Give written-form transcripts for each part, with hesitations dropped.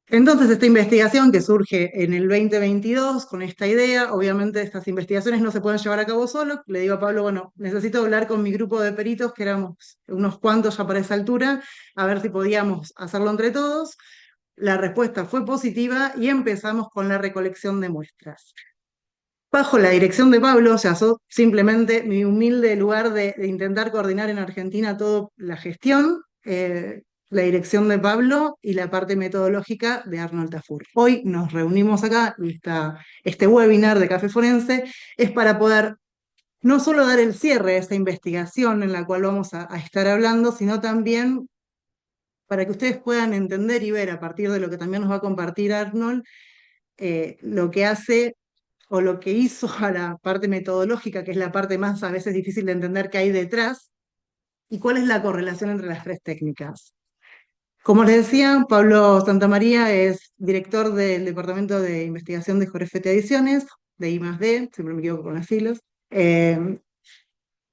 Entonces, esta investigación que surge en el 2022 con esta idea, obviamente estas investigaciones no se pueden llevar a cabo solo. Le digo a Pablo, bueno, necesito hablar con mi grupo de peritos, que éramos unos cuantos ya para esa altura, a ver si podíamos hacerlo entre todos. La respuesta fue positiva y empezamos con la recolección de muestras. Bajo la dirección de Pablo, o sea, simplemente mi humilde lugar de intentar coordinar en Argentina toda la gestión, la dirección de Pablo y la parte metodológica de Arnold Tafur. Hoy nos reunimos acá y este webinar de Café Forense es para poder no solo dar el cierre a esta investigación en la cual vamos a estar hablando, sino también para que ustedes puedan entender y ver a partir de lo que también nos va a compartir Arnold, lo que hace o lo que hizo a la parte metodológica, que es la parte más a veces difícil de entender que hay detrás, y cuál es la correlación entre las tres técnicas. Como les decía, Pablo Santamaría es director del Departamento de Investigación de Jorefete Ediciones, de I+D, siempre me equivoco con las siglas,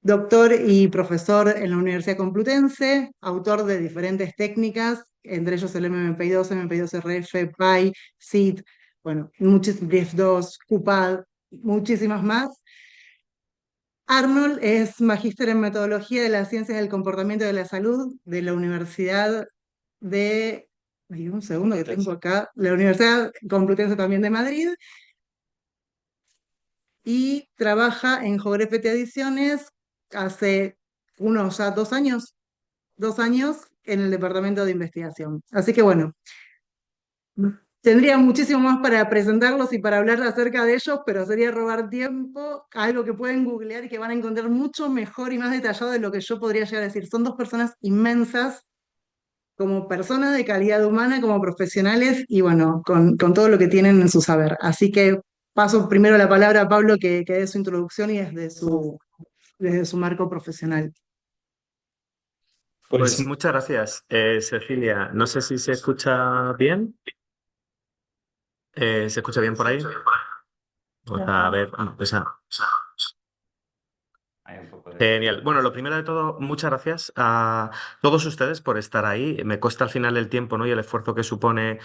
doctor y profesor en la Universidad Complutense, autor de diferentes técnicas, entre ellos el MMPI2, MMPI2RF, PI, SIT, bueno, DIF2, CUPAD, muchísimas más. Arnold es magíster en metodología de las ciencias del comportamiento y de la salud de la Universidad de, ay, un segundo que tengo acá, la Universidad Complutense también de Madrid, y trabaja en Jogrefete Ediciones hace unos ya 2 años en el departamento de investigación. Así que bueno, tendría muchísimo más para presentarlos y para hablar acerca de ellos, pero sería robar tiempo, algo que pueden googlear y que van a encontrar mucho mejor y más detallado de lo que yo podría llegar a decir. Son dos personas inmensas, como personas de calidad humana, como profesionales y bueno, con todo lo que tienen en su saber. Así que paso primero la palabra a Pablo que dé su introducción y desde su marco profesional. Pues muchas gracias, Cecilia. No sé si se escucha bien. ¿Se escucha bien por ahí? Pues a ver, pues genial. Bueno, lo primero de todo, muchas gracias a todos ustedes por estar ahí. Me cuesta al final el tiempo, ¿no? Y el esfuerzo que supone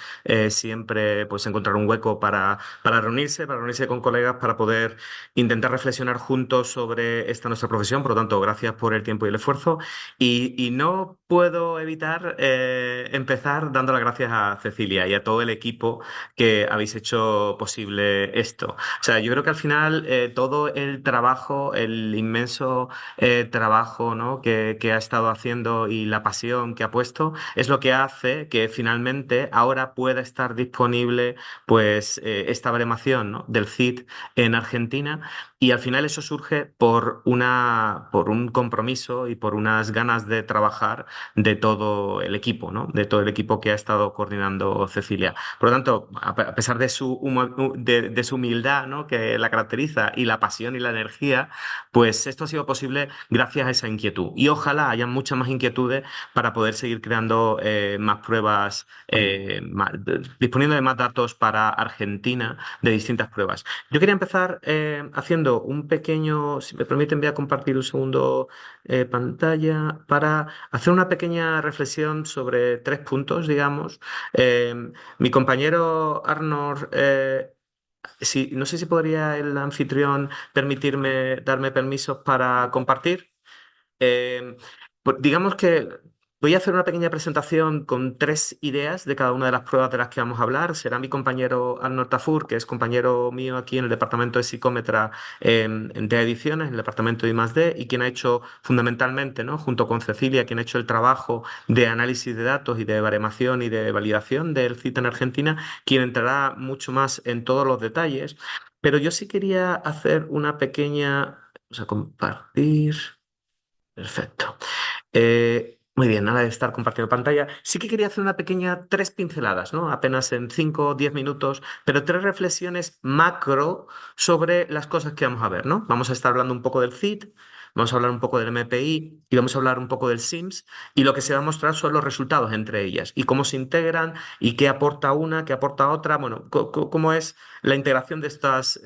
siempre pues encontrar un hueco para reunirse con colegas, para poder intentar reflexionar juntos sobre esta nuestra profesión. Por lo tanto, gracias por el tiempo y el esfuerzo. Y no puedo evitar empezar dando las gracias a Cecilia y a todo el equipo que habéis hecho posible esto. O sea, yo creo que al final todo el trabajo, el inmenso trabajo, ¿no? que ha estado haciendo y la pasión que ha puesto es lo que hace que finalmente ahora pueda estar disponible pues esta baremación, ¿no? del CID en Argentina y al final eso surge por un compromiso y por unas ganas de trabajar de todo el equipo, ¿no? De todo el equipo que ha estado coordinando Cecilia. Por lo tanto, a pesar de de su humildad, ¿no? que la caracteriza y la pasión y la energía, pues esto ha sido posible gracias a esa inquietud. Y ojalá haya muchas más inquietudes para poder seguir creando más pruebas, disponiendo de más datos para Argentina de distintas pruebas. Yo quería empezar haciendo un pequeño, si me permiten, voy a compartir un segundo pantalla para hacer una pequeña reflexión sobre 3 puntos, digamos. Mi compañero Arnold sí, no sé si podría el anfitrión darme permisos para compartir. Eh, digamos que voy a hacer una pequeña presentación con 3 ideas de cada una de las pruebas de las que vamos a hablar. Será mi compañero Arnold Tafur, que es compañero mío aquí en el departamento de psicómetra en TEA Ediciones, en el departamento de I+D, y quien ha hecho fundamentalmente, ¿no? junto con Cecilia, quien ha hecho el trabajo de análisis de datos y de baremación y de validación del CIT en Argentina, quien entrará mucho más en todos los detalles. Pero yo sí quería hacer una pequeña... Vamos a compartir. Perfecto. Muy bien, nada de estar compartiendo pantalla. Sí que quería hacer una pequeña 3 pinceladas, ¿no? Apenas en 5 o 10 minutos, pero 3 reflexiones macro sobre las cosas que vamos a ver, ¿no? Vamos a estar hablando un poco del CIT, vamos a hablar un poco del MPI y vamos a hablar un poco del SIMS, y lo que se va a mostrar son los resultados entre ellas y cómo se integran y qué aporta una, qué aporta otra. Bueno, cómo es la integración de estas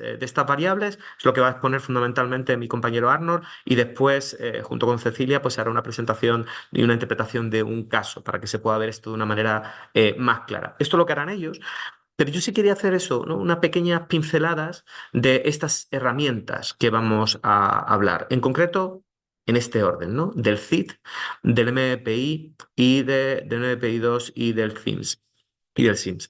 variables, es lo que va a exponer fundamentalmente mi compañero Arnold, y después, junto con Cecilia, pues hará una presentación y una interpretación de un caso para que se pueda ver esto de una manera más clara. Esto es lo que harán ellos. Pero yo sí quería hacer eso, ¿no? Unas pequeñas pinceladas de estas herramientas que vamos a hablar. En concreto, en este orden, ¿no? Del CID, del MPI y del MPI-2 y del CIMS. Y del SIMS.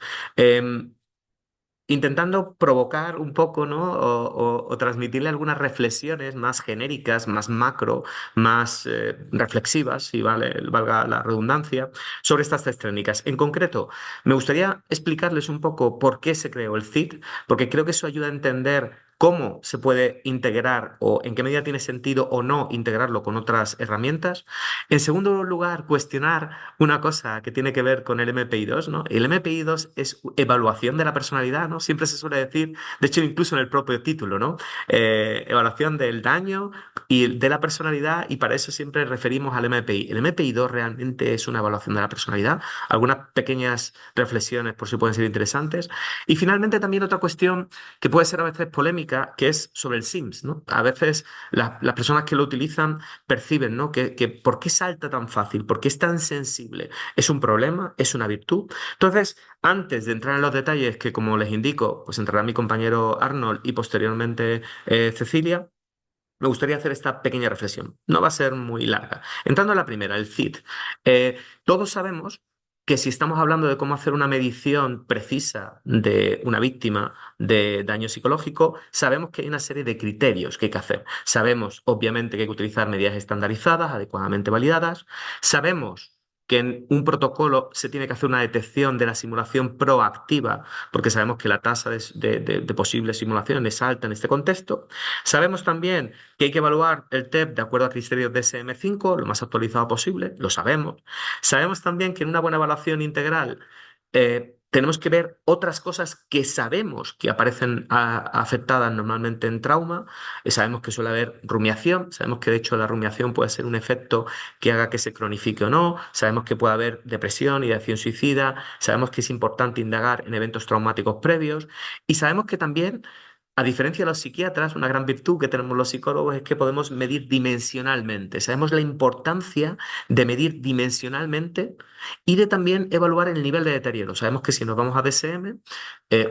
Intentando provocar un poco, ¿no? O transmitirle algunas reflexiones más genéricas, más macro, más reflexivas, si valga la redundancia, sobre estas tres técnicas. En concreto, me gustaría explicarles un poco por qué se creó el CID, porque creo que eso ayuda a entender cómo se puede integrar o en qué medida tiene sentido o no integrarlo con otras herramientas. En segundo lugar, cuestionar una cosa que tiene que ver con el MPI-2, ¿no? El MPI-2 es evaluación de la personalidad, ¿no? Siempre se suele decir, de hecho, incluso en el propio título, ¿no? Evaluación del daño y de la personalidad, y para eso siempre referimos al MPI. El MPI-2 realmente es una evaluación de la personalidad. Algunas pequeñas reflexiones por si pueden ser interesantes. Y finalmente también otra cuestión que puede ser a veces polémica, que es sobre el SIMS, ¿no? A veces las personas que lo utilizan perciben, ¿no? Que ¿por qué salta tan fácil? ¿Por qué es tan sensible? ¿Es un problema? ¿Es una virtud? Entonces, antes de entrar en los detalles, que como les indico, pues entrará mi compañero Arnold y posteriormente Cecilia, me gustaría hacer esta pequeña reflexión. No va a ser muy larga. Entrando a la primera, el CID. Todos sabemos que si estamos hablando de cómo hacer una medición precisa de una víctima de daño psicológico, sabemos que hay una serie de criterios que hay que hacer. Sabemos, obviamente, que hay que utilizar medidas estandarizadas, adecuadamente validadas. Sabemos que en un protocolo se tiene que hacer una detección de la simulación proactiva, porque sabemos que la tasa de posibles simulaciones es alta en este contexto. Sabemos también que hay que evaluar el TEP de acuerdo a criterios DSM-5, lo más actualizado posible, lo sabemos. Sabemos también que en una buena evaluación integral tenemos que ver otras cosas que sabemos que aparecen afectadas normalmente en trauma. Sabemos que suele haber rumiación, sabemos que de hecho la rumiación puede ser un efecto que haga que se cronifique o no, sabemos que puede haber depresión, ideación suicida, sabemos que es importante indagar en eventos traumáticos previos, y sabemos que también, a diferencia de los psiquiatras, una gran virtud que tenemos los psicólogos es que podemos medir dimensionalmente. Sabemos la importancia de medir dimensionalmente y de también evaluar el nivel de deterioro. Sabemos que si nos vamos a DSM,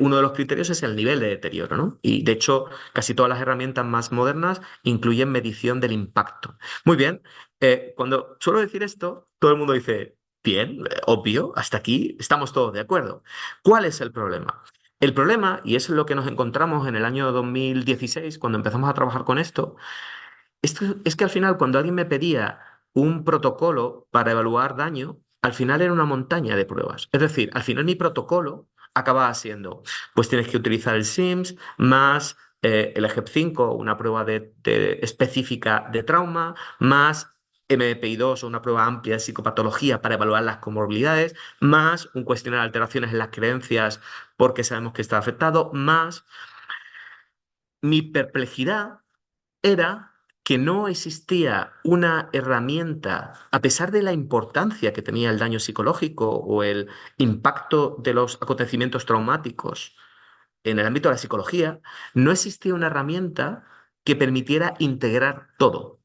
uno de los criterios es el nivel de deterioro, ¿no? Y de hecho, casi todas las herramientas más modernas incluyen medición del impacto. Muy bien, cuando suelo decir esto, todo el mundo dice, bien, obvio, hasta aquí estamos todos de acuerdo. ¿Cuál es el problema? El problema, y es lo que nos encontramos en el año 2016, cuando empezamos a trabajar con esto es que al final, cuando alguien me pedía un protocolo para evaluar daño, al final era una montaña de pruebas. Es decir, al final mi protocolo acababa siendo, pues tienes que utilizar el SIMS más el EGEP-5, una prueba específica de trauma, más MPI-2 o una prueba amplia de psicopatología para evaluar las comorbilidades, más un cuestionario de alteraciones en las creencias porque sabemos que está afectado, más mi perplejidad era que no existía una herramienta, a pesar de la importancia que tenía el daño psicológico o el impacto de los acontecimientos traumáticos en el ámbito de la psicología, no existía una herramienta que permitiera integrar todo.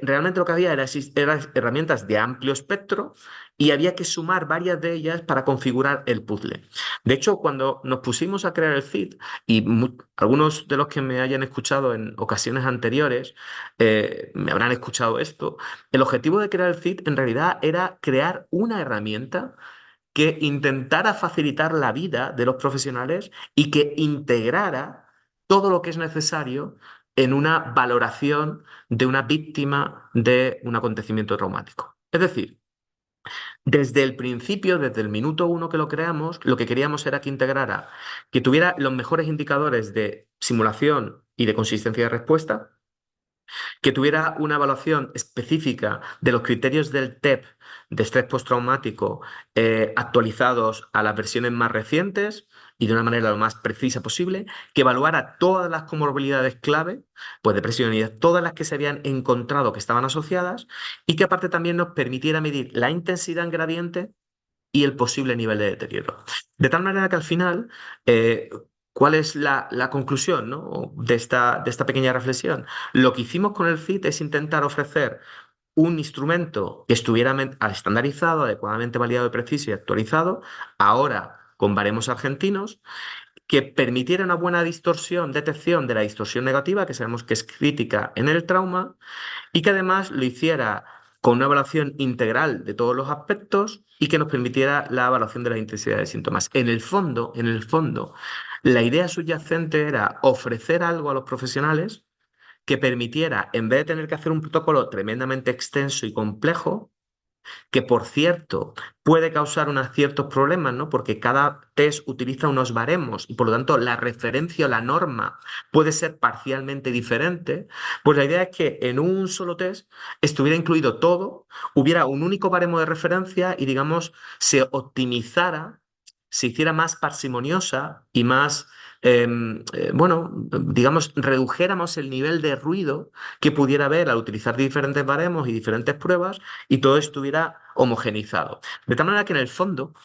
Realmente lo que había eran herramientas de amplio espectro y había que sumar varias de ellas para configurar el puzzle. De hecho, cuando nos pusimos a crear el CID, y algunos de los que me hayan escuchado en ocasiones anteriores me habrán escuchado esto, el objetivo de crear el CID en realidad era crear una herramienta que intentara facilitar la vida de los profesionales y que integrara todo lo que es necesario en una valoración de una víctima de un acontecimiento traumático. Es decir, desde el principio, desde el minuto uno que lo creamos, lo que queríamos era que integrara, que tuviera los mejores indicadores de simulación y de consistencia de respuesta, que tuviera una evaluación específica de los criterios del TEP de estrés postraumático actualizados a las versiones más recientes y de una manera lo más precisa posible, que evaluara todas las comorbilidades clave, pues depresión y todas las que se habían encontrado que estaban asociadas y que aparte también nos permitiera medir la intensidad en gradiente y el posible nivel de deterioro. De tal manera que al final, ¿cuál es la conclusión, ¿no? De esta pequeña reflexión? Lo que hicimos con el CIT es intentar ofrecer un instrumento que estuviera estandarizado, adecuadamente validado y preciso y actualizado, ahora con baremos argentinos, que permitiera una buena detección de la distorsión negativa, que sabemos que es crítica en el trauma, y que además lo hiciera con una evaluación integral de todos los aspectos y que nos permitiera la evaluación de la intensidad de síntomas. En el fondo, la idea subyacente era ofrecer algo a los profesionales que permitiera, en vez de tener que hacer un protocolo tremendamente extenso y complejo, que por cierto puede causar unos ciertos problemas, ¿no? Porque cada test utiliza unos baremos y por lo tanto la referencia o la norma puede ser parcialmente diferente, pues la idea es que en un solo test estuviera incluido todo, hubiera un único baremo de referencia y digamos se optimizara, se hiciera más parsimoniosa y más, bueno, digamos, redujéramos el nivel de ruido que pudiera haber al utilizar diferentes baremos y diferentes pruebas y todo estuviera homogenizado. De tal manera que en el fondo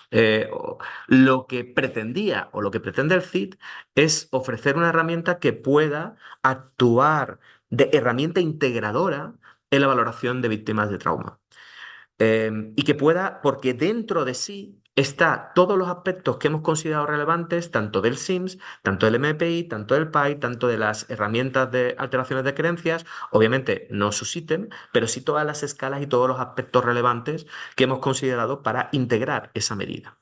lo que pretendía o lo que pretende el CIT es ofrecer una herramienta que pueda actuar de herramienta integradora en la valoración de víctimas de trauma. Y que pueda, porque dentro de sí está todos los aspectos que hemos considerado relevantes, tanto del SIMS, tanto del MPI, tanto del PAI, tanto de las herramientas de alteraciones de creencias, obviamente no sus ítems, pero sí todas las escalas y todos los aspectos relevantes que hemos considerado para integrar esa medida.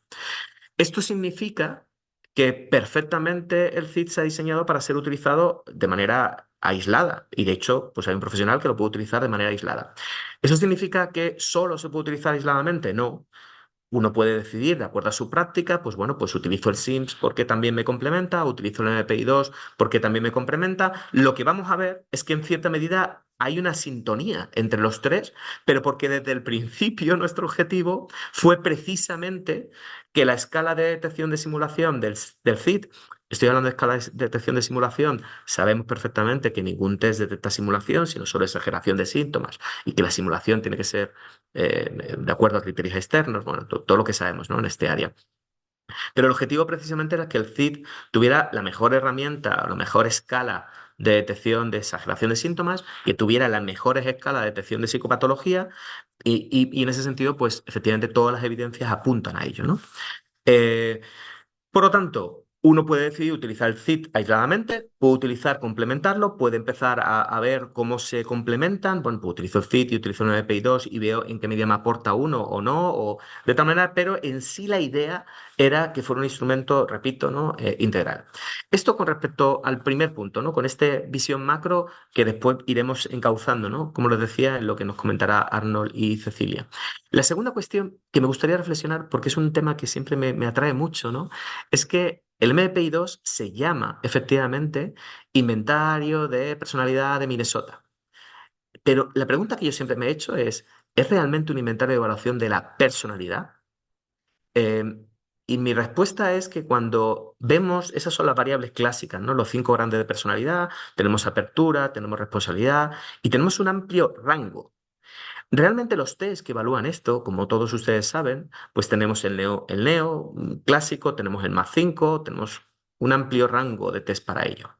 Esto significa que perfectamente el CIT se ha diseñado para ser utilizado de manera aislada y de hecho pues hay un profesional que lo puede utilizar de manera aislada. ¿Eso significa que solo se puede utilizar aisladamente? No. Uno puede decidir, de acuerdo a su práctica, pues bueno, pues utilizo el SIMS porque también me complementa, utilizo el MPI-2 porque también me complementa. Lo que vamos a ver es que en cierta medida hay una sintonía entre los tres, pero porque desde el principio nuestro objetivo fue precisamente que la escala de detección de simulación del CIT, estoy hablando de escala de detección de simulación, sabemos perfectamente que ningún test detecta simulación, sino solo exageración de síntomas, y que la simulación tiene que ser de acuerdo a criterios externos, bueno, todo lo que sabemos, ¿no? En este área. Pero el objetivo precisamente era que el CID tuviera la mejor herramienta o la mejor escala de detección de exageración de síntomas, que tuviera las mejores escalas de detección de psicopatología y en ese sentido, pues efectivamente todas las evidencias apuntan a ello, ¿no? Eh, por lo tanto, uno puede decidir utilizar el CIT aisladamente, puede utilizar complementarlo, puede empezar a ver cómo se complementan. Bueno, pues utilizo el CIT y utilizo el MPI-2 y veo en qué medida me aporta uno o no, o de tal manera, pero en sí la idea era que fuera un instrumento, repito, ¿no? Integral. Esto con respecto al primer punto, ¿no? Con esta visión macro que después iremos encauzando, ¿no? Como les decía, en lo que nos comentará Arnold y Cecilia. La segunda cuestión que me gustaría reflexionar, porque es un tema que siempre me atrae mucho, ¿no? Es que el MPI-2 se llama efectivamente Inventario de Personalidad de Minnesota. Pero la pregunta que yo siempre me he hecho ¿es realmente un inventario de evaluación de la personalidad? Eh, y mi respuesta es que cuando vemos, esas son las variables clásicas, ¿no? Los cinco grandes de personalidad, tenemos apertura, tenemos responsabilidad y tenemos un amplio rango. Realmente los test que evalúan esto, como todos ustedes saben, pues tenemos el Neo clásico, tenemos el MAC 5, tenemos un amplio rango de test para ello.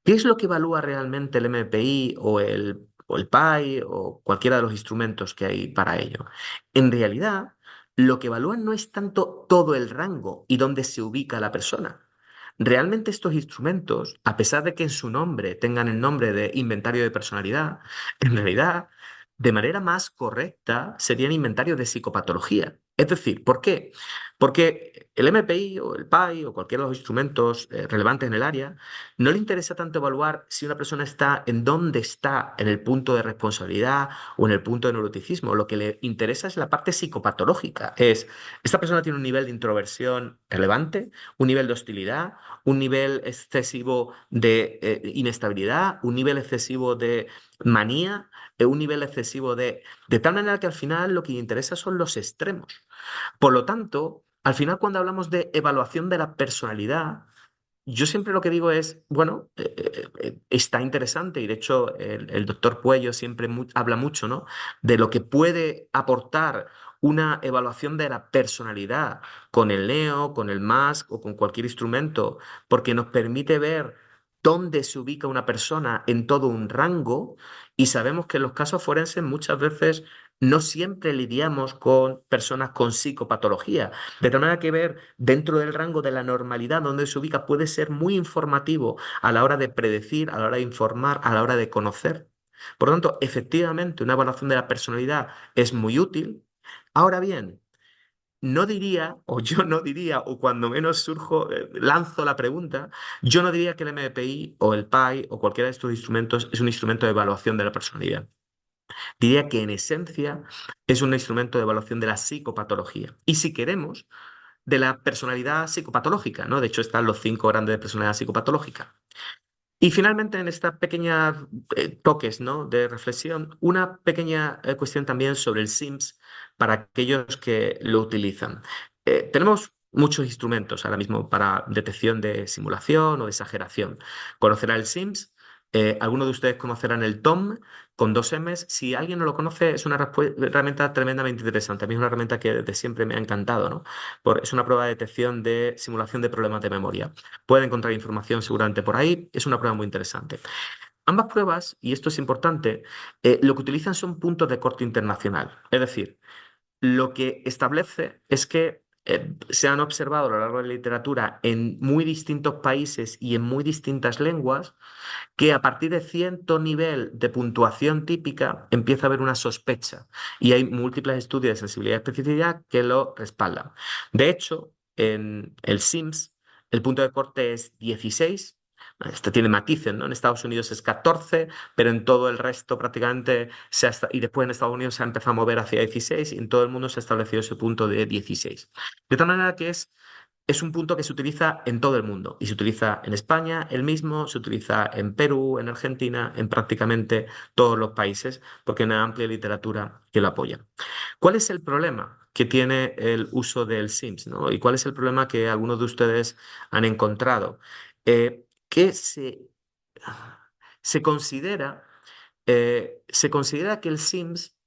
¿Qué es lo que evalúa realmente el MPI o el PAI o cualquiera de los instrumentos que hay para ello? En realidad, lo que evalúan no es tanto todo el rango y dónde se ubica la persona. Realmente estos instrumentos, a pesar de que en su nombre tengan el nombre de inventario de personalidad, en realidad, de manera más correcta, serían inventarios de psicopatología. Es decir, ¿por qué? Porque el MPI o el PI o cualquiera de los instrumentos relevantes en el área, no le interesa tanto evaluar si una persona está en dónde está en el punto de responsabilidad o en el punto de neuroticismo. Lo que le interesa es la parte psicopatológica. Es, ¿esta persona tiene un nivel de introversión relevante, un nivel de hostilidad, un nivel excesivo de inestabilidad, un nivel excesivo de manía, un nivel excesivo de... De tal manera que al final lo que le interesa son los extremos. Por lo tanto, al final cuando hablamos de evaluación de la personalidad, yo siempre lo que digo es, bueno, está interesante y de hecho el doctor Puello siempre habla mucho, ¿no? De lo que puede aportar una evaluación de la personalidad con el NEO, con el MASC o con cualquier instrumento, porque nos permite ver dónde se ubica una persona en todo un rango y sabemos que en los casos forenses muchas veces no siempre lidiamos con personas con psicopatología, de tal manera que ver dentro del rango de la normalidad donde se ubica puede ser muy informativo a la hora de predecir, a la hora de informar, a la hora de conocer. Por lo tanto, efectivamente, una evaluación de la personalidad es muy útil. Ahora bien, no diría, o yo no diría, o cuando menos lanzo la pregunta, yo no diría que el MPI o el PI o cualquiera de estos instrumentos es un instrumento de evaluación de la personalidad. Diría que en esencia es un instrumento de evaluación de la psicopatología. Y si queremos, de la personalidad psicopatológica, ¿no? De hecho, están los 5 grandes de personalidad psicopatológica. Y finalmente, en esta pequeña toques, ¿no? de reflexión, una pequeña cuestión también sobre el SIMS para aquellos que lo utilizan. Tenemos muchos instrumentos ahora mismo para detección de simulación o de exageración. Conocerá el SIMS, algunos de ustedes conocerán el TOM con 2 Ms. Si alguien no lo conoce, es una herramienta tremendamente interesante. A mí es una herramienta que desde siempre me ha encantado, ¿no? Es una prueba de detección de simulación de problemas de memoria. Pueden encontrar información seguramente por ahí. Es una prueba muy interesante. Ambas pruebas, y esto es importante, lo que utilizan son puntos de corte internacional. Es decir, lo que establece es que se han observado a lo largo de la literatura en muy distintos países y en muy distintas lenguas que a partir de cierto nivel de puntuación típica empieza a haber una sospecha y hay múltiples estudios de sensibilidad y especificidad que lo respaldan. De hecho, en el SIMS el punto de corte es 16. Este tiene matices, ¿no? En Estados Unidos es 14, pero en todo el resto prácticamente y después en Estados Unidos se ha empezado a mover hacia 16 y en todo el mundo se ha establecido ese punto de 16. De tal manera que es un punto que se utiliza en todo el mundo y se utiliza en España el mismo, se utiliza en Perú, en Argentina, en prácticamente todos los países, porque hay una amplia literatura que lo apoya. ¿Cuál es el problema que tiene el uso del SIMS, ¿no? ¿Y cuál es el problema que algunos de ustedes han encontrado? Que se considera, se considera que el SIMS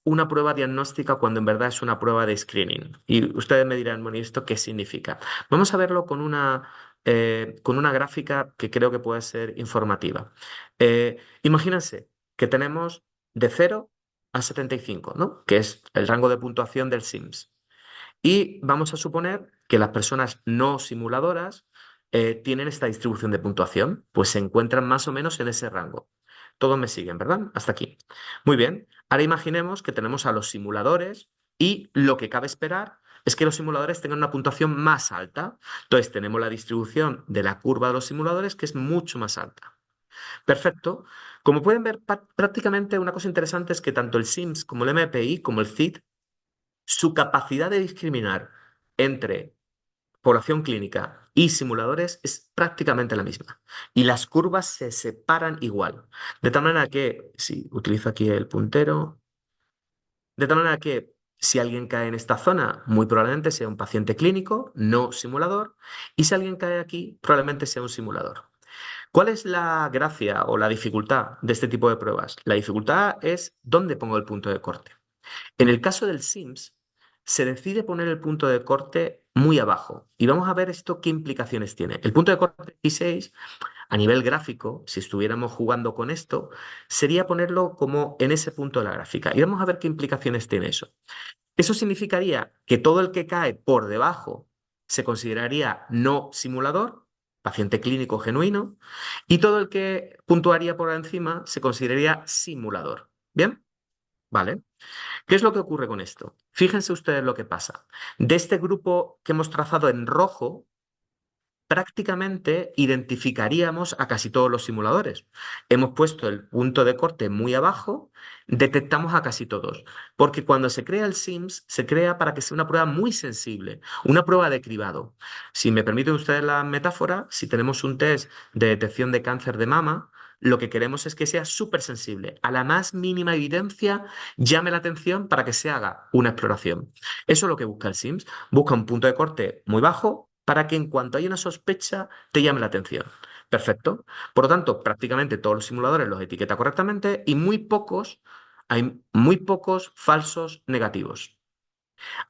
una prueba diagnóstica cuando en verdad es una prueba de screening. Y ustedes me dirán, bueno, ¿y esto qué significa? Vamos a verlo con una gráfica que creo que puede ser informativa. Imagínense que tenemos de 0 a 75, ¿no? Que es el rango de puntuación del SIMS. Y vamos a suponer que las personas no simuladoras tienen esta distribución de puntuación, pues se encuentran más o menos en ese rango. Todos me siguen, ¿verdad? Hasta aquí. Muy bien. Ahora imaginemos que tenemos a los simuladores y lo que cabe esperar es que los simuladores tengan una puntuación más alta. Entonces tenemos la distribución de la curva de los simuladores que es mucho más alta. Perfecto. Como pueden ver, prácticamente una cosa interesante es que tanto el SIMS como el MPI como el CIT su capacidad de discriminar entre población clínica y simuladores es prácticamente la misma. Y las curvas se separan igual. De tal manera que, si utilizo aquí el puntero, de tal manera que si alguien cae en esta zona, muy probablemente sea un paciente clínico, no simulador, y si alguien cae aquí, probablemente sea un simulador. ¿Cuál es la gracia o la dificultad de este tipo de pruebas? La dificultad es dónde pongo el punto de corte. En el caso del SIMS, se decide poner el punto de corte muy abajo. Y vamos a ver esto qué implicaciones tiene. El punto de corte 16, a nivel gráfico, si estuviéramos jugando con esto, sería ponerlo como en ese punto de la gráfica. Y vamos a ver qué implicaciones tiene eso. Eso significaría que todo el que cae por debajo se consideraría no simulador, paciente clínico genuino, y todo el que puntuaría por encima se consideraría simulador. ¿Bien? ¿vale? ¿Qué es lo que ocurre con esto? Fíjense ustedes lo que pasa. De este grupo que hemos trazado en rojo, prácticamente identificaríamos a casi todos los simuladores. Hemos puesto el punto de corte muy abajo, detectamos a casi todos, porque cuando se crea el SIMS, se crea para que sea una prueba muy sensible, una prueba de cribado. Si me permiten ustedes la metáfora, si tenemos un test de detección de cáncer de mama, lo que queremos es que sea súper sensible. A la más mínima evidencia, llame la atención para que se haga una exploración. Eso es lo que busca el SIMS. Busca un punto de corte muy bajo para que en cuanto haya una sospecha te llame la atención. Perfecto. Por lo tanto, prácticamente todos los simuladores los etiqueta correctamente y hay muy pocos falsos negativos.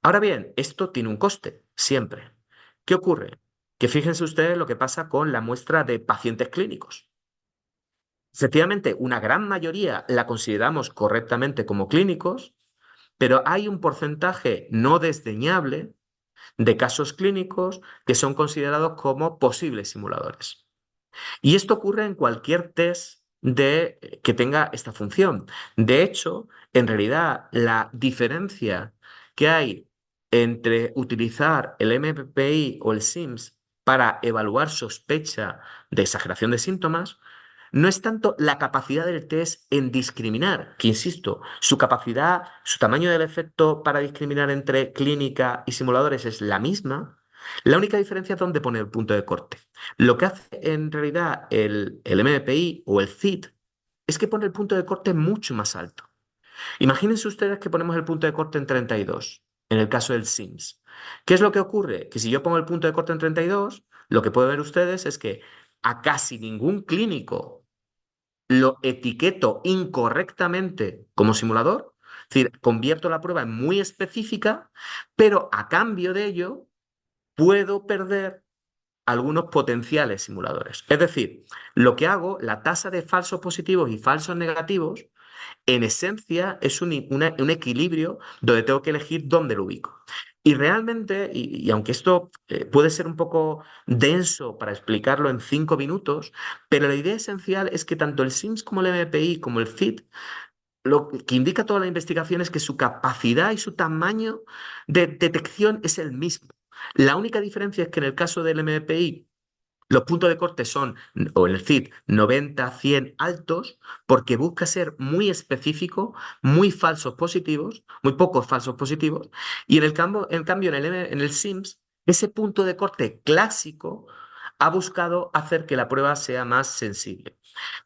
Ahora bien, esto tiene un coste, siempre. ¿Qué ocurre? Que fíjense ustedes lo que pasa con la muestra de pacientes clínicos. Efectivamente, una gran mayoría la consideramos correctamente como clínicos, pero hay un porcentaje no desdeñable de casos clínicos que son considerados como posibles simuladores. Y esto ocurre en cualquier test que tenga esta función. De hecho, en realidad, la diferencia que hay entre utilizar el MPI o el SIMS para evaluar sospecha de exageración de síntomas no es tanto la capacidad del test en discriminar, que insisto, su capacidad, su tamaño del efecto para discriminar entre clínica y simuladores es la misma. La única diferencia es dónde pone el punto de corte. Lo que hace en realidad el MPI o el CIT es que pone el punto de corte mucho más alto. Imagínense ustedes que ponemos el punto de corte en 32, en el caso del SIMS. ¿Qué es lo que ocurre? Que si yo pongo el punto de corte en 32, lo que pueden ver ustedes es que a casi ningún clínico lo etiqueto incorrectamente como simulador, es decir, convierto la prueba en muy específica, pero a cambio de ello puedo perder algunos potenciales simuladores. Es decir, lo que hago, la tasa de falsos positivos y falsos negativos, en esencia es un equilibrio donde tengo que elegir dónde lo ubico. Y realmente, y aunque esto puede ser un poco denso para explicarlo en 5 minutos, pero la idea esencial es que tanto el SIMS como el MPI como el CIT, lo que indica toda la investigación es que su capacidad y su tamaño de detección es el mismo. La única diferencia es que en el caso del MPI los puntos de corte son, o en el CID, 90, 100 altos, porque busca ser muy específico, muy falsos positivos, muy pocos falsos positivos, y en cambio en el SIMS, ese punto de corte clásico ha buscado hacer que la prueba sea más sensible.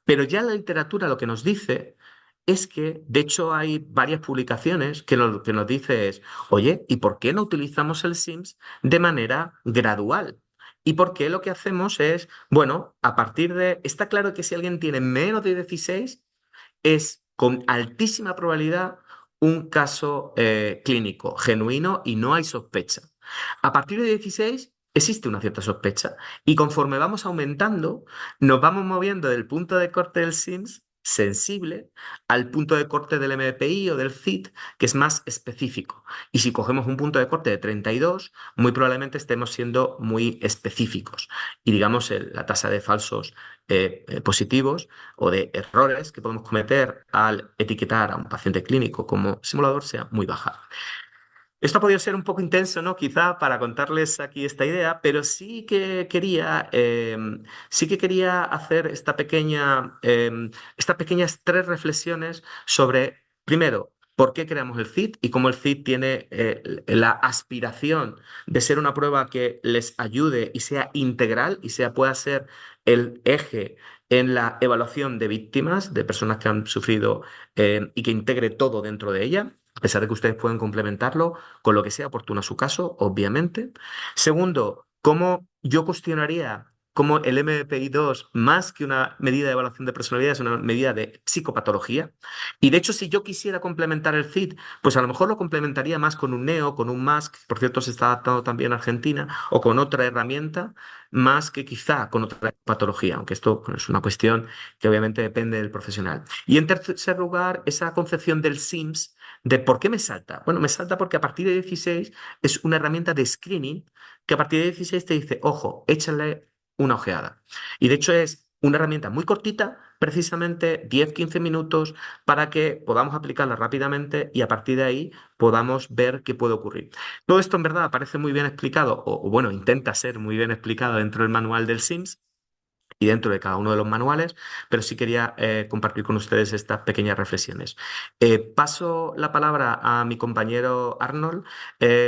Pero ya la literatura lo que nos dice es que, de hecho, hay varias publicaciones que lo que nos dice es, oye, ¿y por qué no utilizamos el SIMS de manera gradual? ¿Y por qué lo que hacemos es, bueno, a partir de, está claro que si alguien tiene menos de 16, es con altísima probabilidad un caso clínico genuino y no hay sospecha. A partir de 16 existe una cierta sospecha y conforme vamos aumentando, nos vamos moviendo del punto de corte del SIMS sensible al punto de corte del MPI o del CIT, que es más específico. Y si cogemos un punto de corte de 32, muy probablemente estemos siendo muy específicos. Y digamos, la tasa de falsos positivos o de errores que podemos cometer al etiquetar a un paciente clínico como simulador sea muy baja. Esto ha podido ser un poco intenso, ¿no? Quizá para contarles aquí esta idea, pero sí que quería hacer estas pequeñas 3 reflexiones sobre, primero, por qué creamos el CIT y cómo el CIT tiene la aspiración de ser una prueba que les ayude y sea integral y pueda ser el eje en la evaluación de víctimas, de personas que han sufrido y que integre todo dentro de ella, a pesar de que ustedes pueden complementarlo con lo que sea oportuno a su caso, obviamente. Segundo, cómo yo cuestionaría cómo el MPI-2, más que una medida de evaluación de personalidad, es una medida de psicopatología. Y de hecho, si yo quisiera complementar el CID, pues a lo mejor lo complementaría más con un NEO, con un MASC, que por cierto se está adaptando también a Argentina, o con otra herramienta, más que quizá con otra patología, aunque esto bueno, es una cuestión que obviamente depende del profesional. Y en tercer lugar, esa concepción del SIMS, de por qué me salta. Bueno, me salta porque a partir de 16 es una herramienta de screening que a partir de 16 te dice, ojo, échale una ojeada. Y de hecho es una herramienta muy cortita, precisamente 10-15 minutos para que podamos aplicarla rápidamente y a partir de ahí podamos ver qué puede ocurrir. Todo esto en verdad aparece muy bien explicado, o bueno, intenta ser muy bien explicado dentro del manual del Sims y dentro de cada uno de los manuales, pero sí quería compartir con ustedes estas pequeñas reflexiones. Paso la palabra a mi compañero Arnold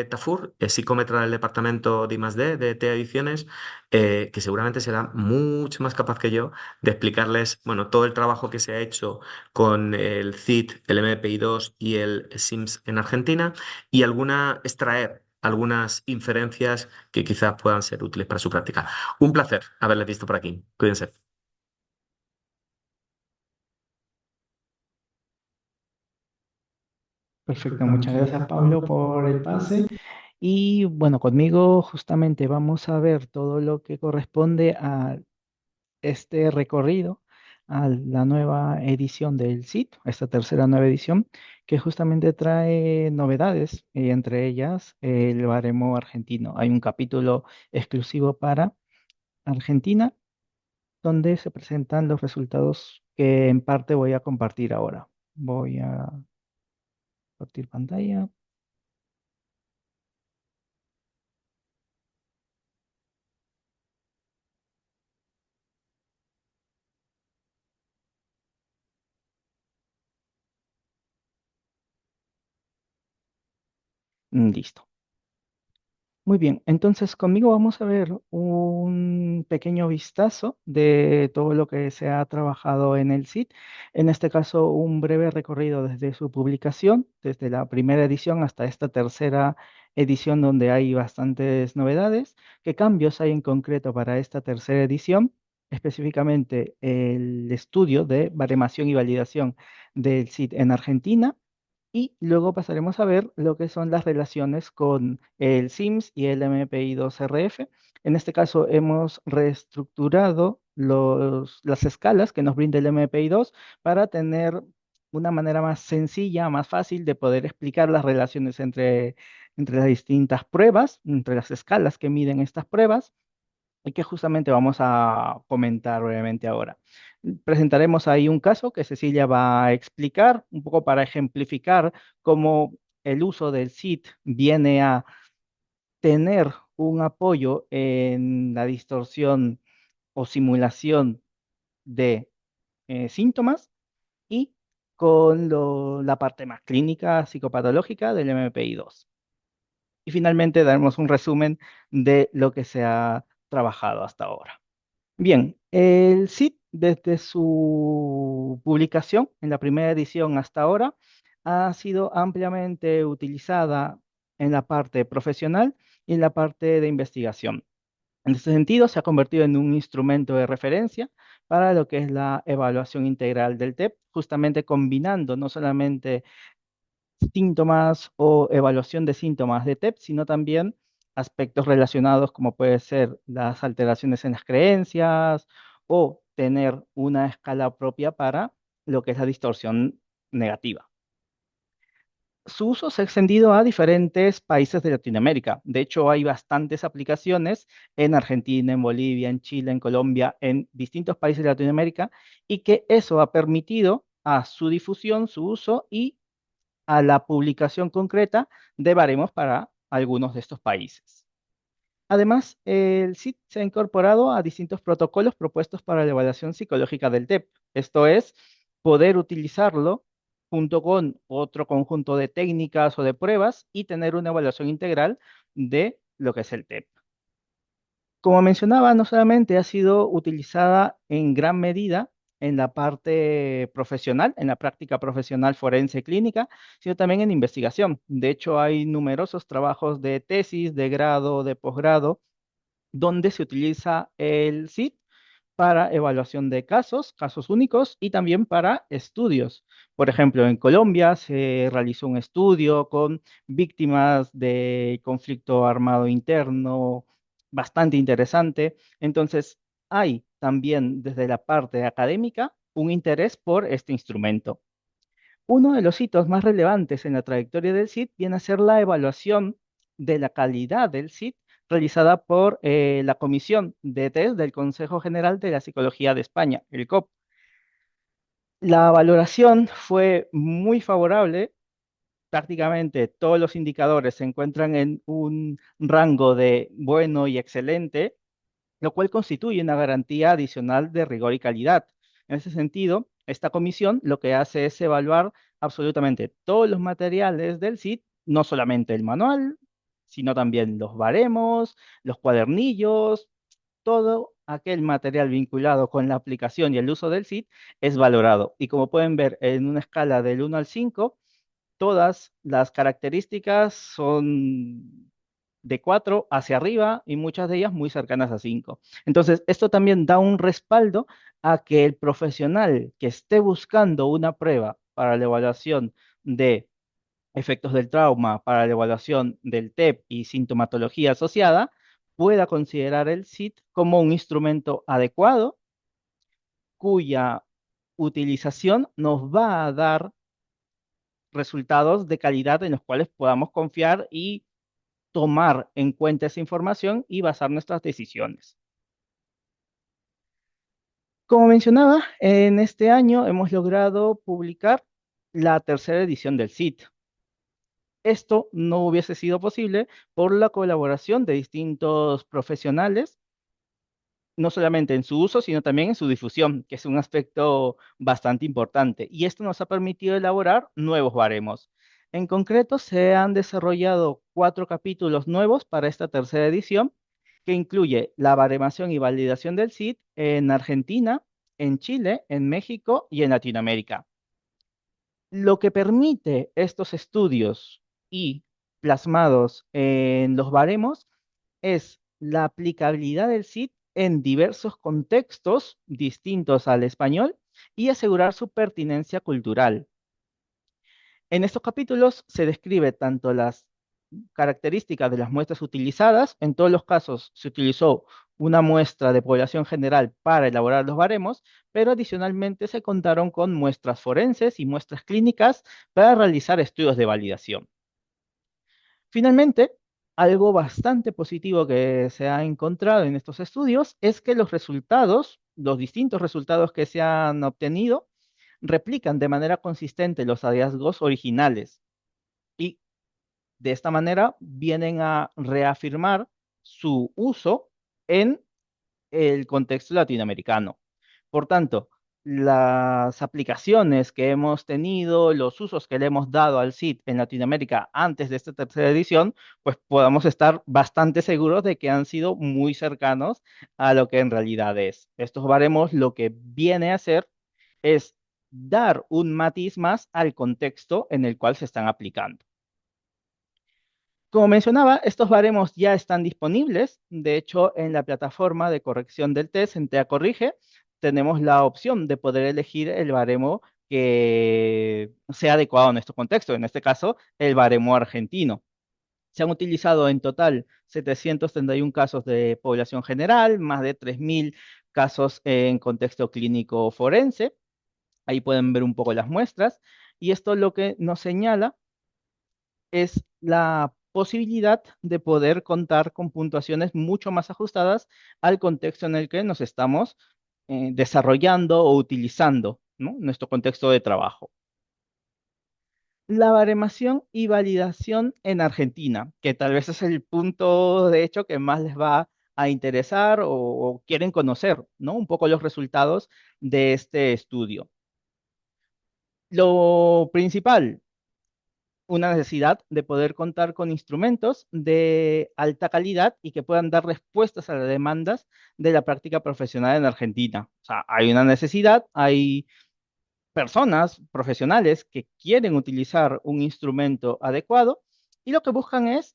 Tafur, psicómetra del departamento de I+D de TEA Ediciones, que seguramente será mucho más capaz que yo de explicarles, bueno, todo el trabajo que se ha hecho con el CID, el MPI-2 y el SIMS en Argentina y extraer algunas inferencias que quizás puedan ser útiles para su práctica. Un placer haberles visto por aquí. Cuídense. Perfecto, muchas gracias Pablo por el pase. Y bueno, conmigo justamente vamos a ver todo lo que corresponde a este recorrido, a la nueva edición del sitio, esta tercera nueva edición, que justamente trae novedades, y entre ellas el baremo argentino. Hay un capítulo exclusivo para Argentina, donde se presentan los resultados que en parte voy a compartir ahora. Voy a compartir pantalla. Listo. Muy bien, entonces conmigo vamos a ver un pequeño vistazo de todo lo que se ha trabajado en el SIT. En este caso, un breve recorrido desde su publicación, desde la primera edición hasta esta tercera edición donde hay bastantes novedades. ¿Qué cambios hay en concreto para esta tercera edición? Específicamente el estudio de baremación y validación del SIT en Argentina y luego pasaremos a ver lo que son las relaciones con el SIMS y el MPI-2RF. En este caso hemos reestructurado las escalas que nos brinda el MPI-2 para tener una manera más sencilla, más fácil de poder explicar las relaciones entre las distintas pruebas, entre las escalas que miden estas pruebas y que justamente vamos a comentar brevemente ahora. Presentaremos ahí un caso que Cecilia va a explicar, un poco para ejemplificar cómo el uso del SIT viene a tener un apoyo en la distorsión o simulación de síntomas y con la parte más clínica psicopatológica del MPI-2. Y finalmente daremos un resumen de lo que se ha trabajado hasta ahora. Bien, el SIT desde su publicación en la primera edición hasta ahora ha sido ampliamente utilizada en la parte profesional y en la parte de investigación. En este sentido, se ha convertido en un instrumento de referencia para lo que es la evaluación integral del TEP, justamente combinando no solamente síntomas o evaluación de síntomas de TEP, sino también aspectos relacionados como puede ser las alteraciones en las creencias o tener una escala propia para lo que es la distorsión negativa. Su uso se ha extendido a diferentes países de Latinoamérica. De hecho, hay bastantes aplicaciones en Argentina, en Bolivia, en Chile, en Colombia, en distintos países de Latinoamérica, y que eso ha permitido a su difusión, su uso y a la publicación concreta de baremos para algunos de estos países. Además, el SIT se ha incorporado a distintos protocolos propuestos para la evaluación psicológica del TEP. Esto es, poder utilizarlo junto con otro conjunto de técnicas o de pruebas y tener una evaluación integral de lo que es el TEP. Como mencionaba, no solamente ha sido utilizada en gran medida en la parte profesional, en la práctica profesional forense clínica, sino también en investigación. De hecho, hay numerosos trabajos de tesis, de grado, de posgrado, donde se utiliza el SIT para evaluación de casos, casos únicos y también para estudios. Por ejemplo, en Colombia se realizó un estudio con víctimas de conflicto armado interno bastante interesante. Entonces, hay también desde la parte académica un interés por este instrumento. Uno de los hitos más relevantes en la trayectoria del CID viene a ser la evaluación de la calidad del CID realizada por la Comisión de Test del Consejo General de la Psicología de España, el COP. La valoración fue muy favorable. Prácticamente todos los indicadores se encuentran en un rango de bueno y excelente, lo cual constituye una garantía adicional de rigor y calidad. En ese sentido, esta comisión lo que hace es evaluar absolutamente todos los materiales del SIT, no solamente el manual, sino también los baremos, los cuadernillos, todo aquel material vinculado con la aplicación y el uso del SIT es valorado. Y como pueden ver en una escala del 1 al 5, todas las características son de 4 hacia arriba y muchas de ellas muy cercanas a 5. Entonces, esto también da un respaldo a que el profesional que esté buscando una prueba para la evaluación de efectos del trauma, para la evaluación del TEP y sintomatología asociada, pueda considerar el SIT como un instrumento adecuado cuya utilización nos va a dar resultados de calidad en los cuales podamos confiar y tomar en cuenta esa información y basar nuestras decisiones. Como mencionaba, en este año hemos logrado publicar la tercera edición del SIT. Esto no hubiese sido posible por la colaboración de distintos profesionales, no solamente en su uso, sino también en su difusión, que es un aspecto bastante importante. Y esto nos ha permitido elaborar nuevos baremos. En concreto, se han desarrollado 4 capítulos nuevos para esta tercera edición, que incluye la baremación y validación del SID en Argentina, en Chile, en México y en Latinoamérica. Lo que permite estos estudios y plasmados en los baremos es la aplicabilidad del SID en diversos contextos distintos al español y asegurar su pertinencia cultural. En estos capítulos se describe tanto las características de las muestras utilizadas. En todos los casos se utilizó una muestra de población general para elaborar los baremos, pero adicionalmente se contaron con muestras forenses y muestras clínicas para realizar estudios de validación. Finalmente, algo bastante positivo que se ha encontrado en estos estudios es que los resultados, los distintos resultados que se han obtenido, replican de manera consistente los hallazgos originales y de esta manera vienen a reafirmar su uso en el contexto latinoamericano. Por tanto, las aplicaciones que hemos tenido, los usos que le hemos dado al SID en Latinoamérica antes de esta tercera edición, pues podamos estar bastante seguros de que han sido muy cercanos a lo que en realidad es. Estos baremos lo que viene a hacer es dar un matiz más al contexto en el cual se están aplicando. Como mencionaba, estos baremos ya están disponibles. De hecho, en la plataforma de corrección del test, en TEA Corrige, tenemos la opción de poder elegir el baremo que sea adecuado a nuestro contexto. En este caso, el baremo argentino. Se han utilizado en total 731 casos de población general, más de 3.000 casos en contexto clínico forense. Ahí pueden ver un poco las muestras. Y esto lo que nos señala es la posibilidad de poder contar con puntuaciones mucho más ajustadas al contexto en el que nos estamos desarrollando o utilizando, ¿no? Nuestro contexto de trabajo. La baremación y validación en Argentina, que tal vez es el punto de hecho que más les va a interesar o quieren conocer, ¿no? Un poco los resultados de este estudio. Lo principal, una necesidad de poder contar con instrumentos de alta calidad y que puedan dar respuestas a las demandas de la práctica profesional en Argentina. O sea, hay una necesidad, hay personas profesionales que quieren utilizar un instrumento adecuado y lo que buscan es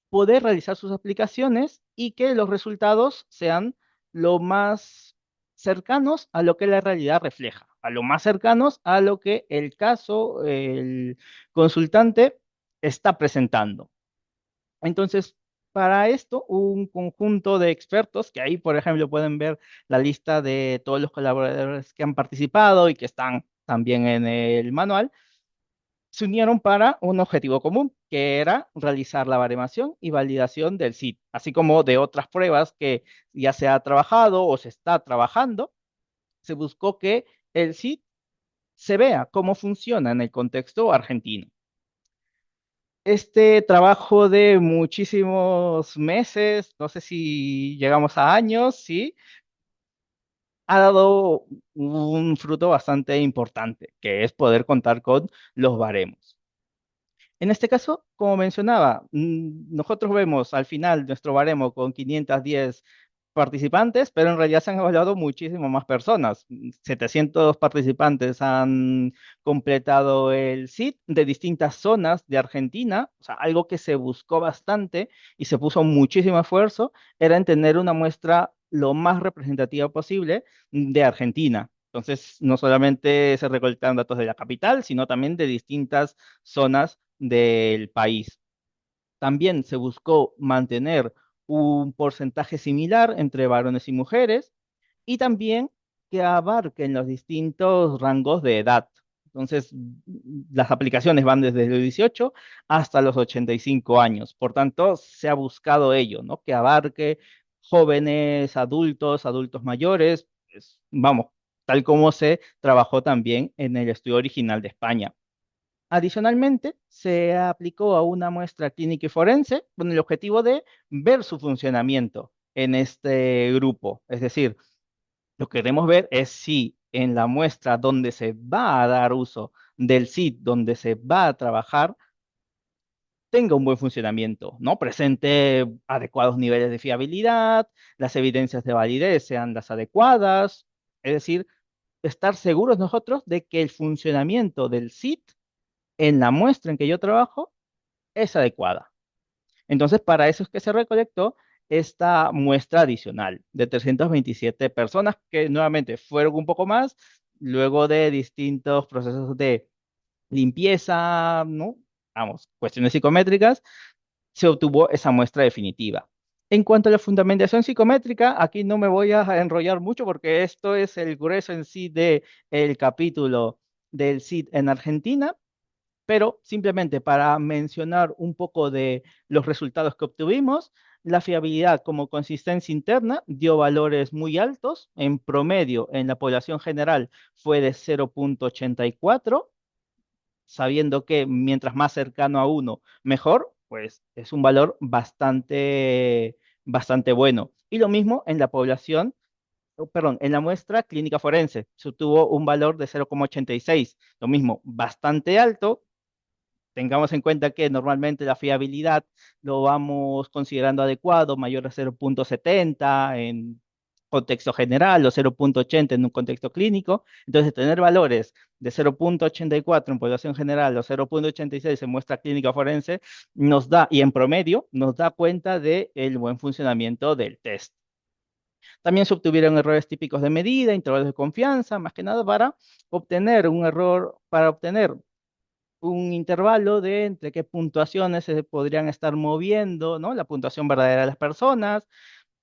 poder realizar sus aplicaciones y que los resultados sean lo más cercanos a lo que la realidad refleja, a lo más cercanos a lo que el caso, el consultante está presentando. Entonces, para esto, un conjunto de expertos, que ahí, por ejemplo, pueden ver la lista de todos los colaboradores que han participado y que están también en el manual, se unieron para un objetivo común, que era realizar la baremación y validación del SID, así como de otras pruebas que ya se ha trabajado o se está trabajando. Se buscó que el SID se vea cómo funciona en el contexto argentino. Este trabajo de muchísimos meses, no sé si llegamos a años, sí, ha dado un fruto bastante importante, que es poder contar con los baremos. En este caso, como mencionaba, nosotros vemos al final nuestro baremo con 510 participantes, pero en realidad se han evaluado muchísimo más personas. 700 participantes han completado el SIT de distintas zonas de Argentina, o sea, algo que se buscó bastante y se puso muchísimo esfuerzo, era en tener una muestra lo más representativa posible de Argentina. Entonces, no solamente se recolectaron datos de la capital, sino también de distintas zonas del país. También se buscó mantener un porcentaje similar entre varones y mujeres y también que abarquen los distintos rangos de edad. Entonces, las aplicaciones van desde los 18 hasta los 85 años. Por tanto, se ha buscado ello, ¿no? Que abarque jóvenes, adultos, adultos mayores, vamos, tal como se trabajó también en el estudio original de España. Adicionalmente, se aplicó a una muestra clínica y forense con el objetivo de ver su funcionamiento en este grupo. Es decir, lo que queremos ver es si en la muestra donde se va a dar uso del SIT, donde se va a trabajar, tenga un buen funcionamiento, ¿no? Presente adecuados niveles de fiabilidad, las evidencias de validez sean las adecuadas, es decir, estar seguros nosotros de que el funcionamiento del SIT en la muestra en que yo trabajo es adecuada. Entonces, para eso es que se recolectó esta muestra adicional de 327 personas que nuevamente fueron un poco más, luego de distintos procesos de limpieza, ¿no? Vamos, cuestiones psicométricas, se obtuvo esa muestra definitiva. En cuanto a la fundamentación psicométrica, aquí no me voy a enrollar mucho porque esto es el grueso en sí del capítulo del CID en Argentina, pero simplemente para mencionar un poco de los resultados que obtuvimos, la fiabilidad como consistencia interna dio valores muy altos. En promedio, en la población general fue de 0,84, sabiendo que mientras más cercano a uno, mejor, pues es un valor bastante bueno. Y lo mismo en la población, perdón, en la muestra clínica forense, se obtuvo un valor de 0,86, lo mismo, bastante alto. Tengamos en cuenta que normalmente la fiabilidad lo vamos considerando adecuado, mayor a 0,70 en contexto general o 0,80 en un contexto clínico. Entonces, tener valores de 0,84 en población general o 0,86 en muestra clínica forense nos da, y en promedio, nos da cuenta del buen funcionamiento del test. También se obtuvieron errores típicos de medida, intervalos de confianza, más que nada para obtener un intervalo de entre qué puntuaciones se podrían estar moviendo, ¿no? La puntuación verdadera de las personas.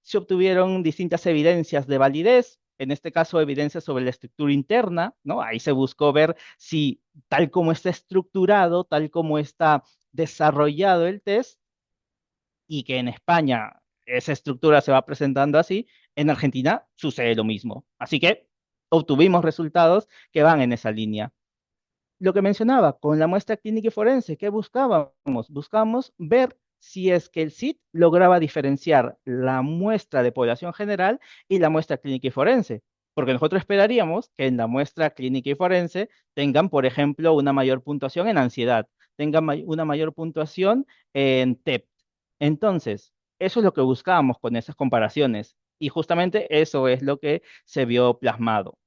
Se obtuvieron distintas evidencias de validez, en este caso evidencias sobre la estructura interna, ¿no? Ahí se buscó ver si tal como está estructurado, tal como está desarrollado el test, y que en España esa estructura se va presentando así, en Argentina sucede lo mismo. Así que obtuvimos resultados que van en esa línea. Lo que mencionaba, con la muestra clínica y forense, ¿qué buscábamos? Buscábamos ver si es que el SIT lograba diferenciar la muestra de población general y la muestra clínica y forense. Porque nosotros esperaríamos que en la muestra clínica y forense tengan, por ejemplo, una mayor puntuación en ansiedad, tengan una mayor puntuación en TEP. Entonces, eso es lo que buscábamos con esas comparaciones. Y justamente eso es lo que se vio plasmado.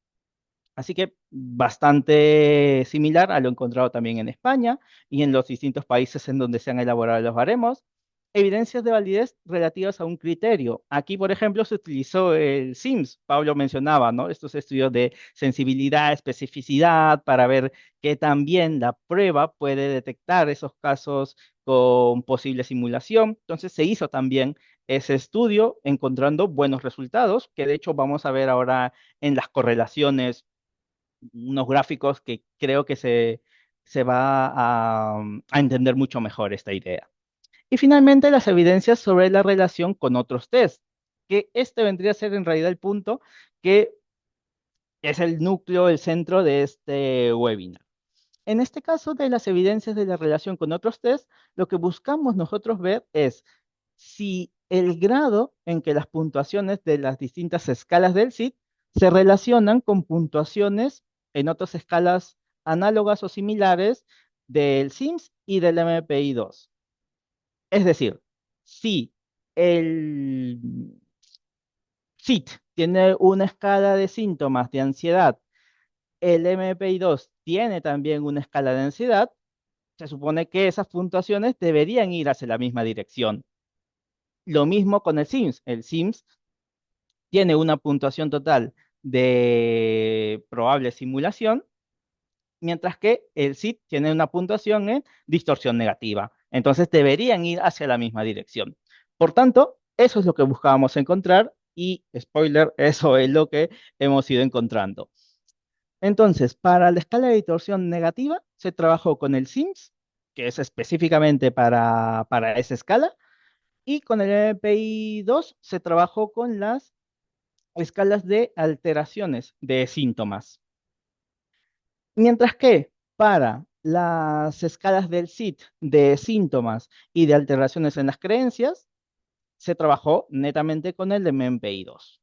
Así que bastante similar a lo encontrado también en España y en los distintos países en donde se han elaborado los baremos. Evidencias de validez relativas a un criterio. Aquí, por ejemplo, se utilizó el SIMS. Pablo mencionaba, ¿no? Estos estudios de sensibilidad, especificidad, para ver que también la prueba puede detectar esos casos con posible simulación. Entonces se hizo también ese estudio encontrando buenos resultados, que de hecho vamos a ver ahora en las correlaciones unos gráficos que creo que se va a entender mucho mejor esta idea. Y finalmente, las evidencias sobre la relación con otros test, que este vendría a ser en realidad el punto que es el núcleo, el centro de este webinar. En este caso de las evidencias de la relación con otros test, lo que buscamos nosotros ver es si el grado en que las puntuaciones de las distintas escalas del SIT se relacionan con puntuaciones en otras escalas análogas o similares del SIMS y del MPI-2. Es decir, si el SIT tiene una escala de síntomas de ansiedad, el MPI-2 tiene también una escala de ansiedad, se supone que esas puntuaciones deberían ir hacia la misma dirección. Lo mismo con el SIMS. El SIMS tiene una puntuación total de probable simulación, mientras que el SIT tiene una puntuación en distorsión negativa. Entonces deberían ir hacia la misma dirección. Por tanto, eso es lo que buscábamos encontrar y, spoiler, eso es lo que hemos ido encontrando. Entonces, para la escala de distorsión negativa, se trabajó con el SIMS, que es específicamente para esa escala, y con el MPI-2 se trabajó con las escalas de alteraciones de síntomas. Mientras que para las escalas del SIT de síntomas y de alteraciones en las creencias, se trabajó netamente con el de MPI-2.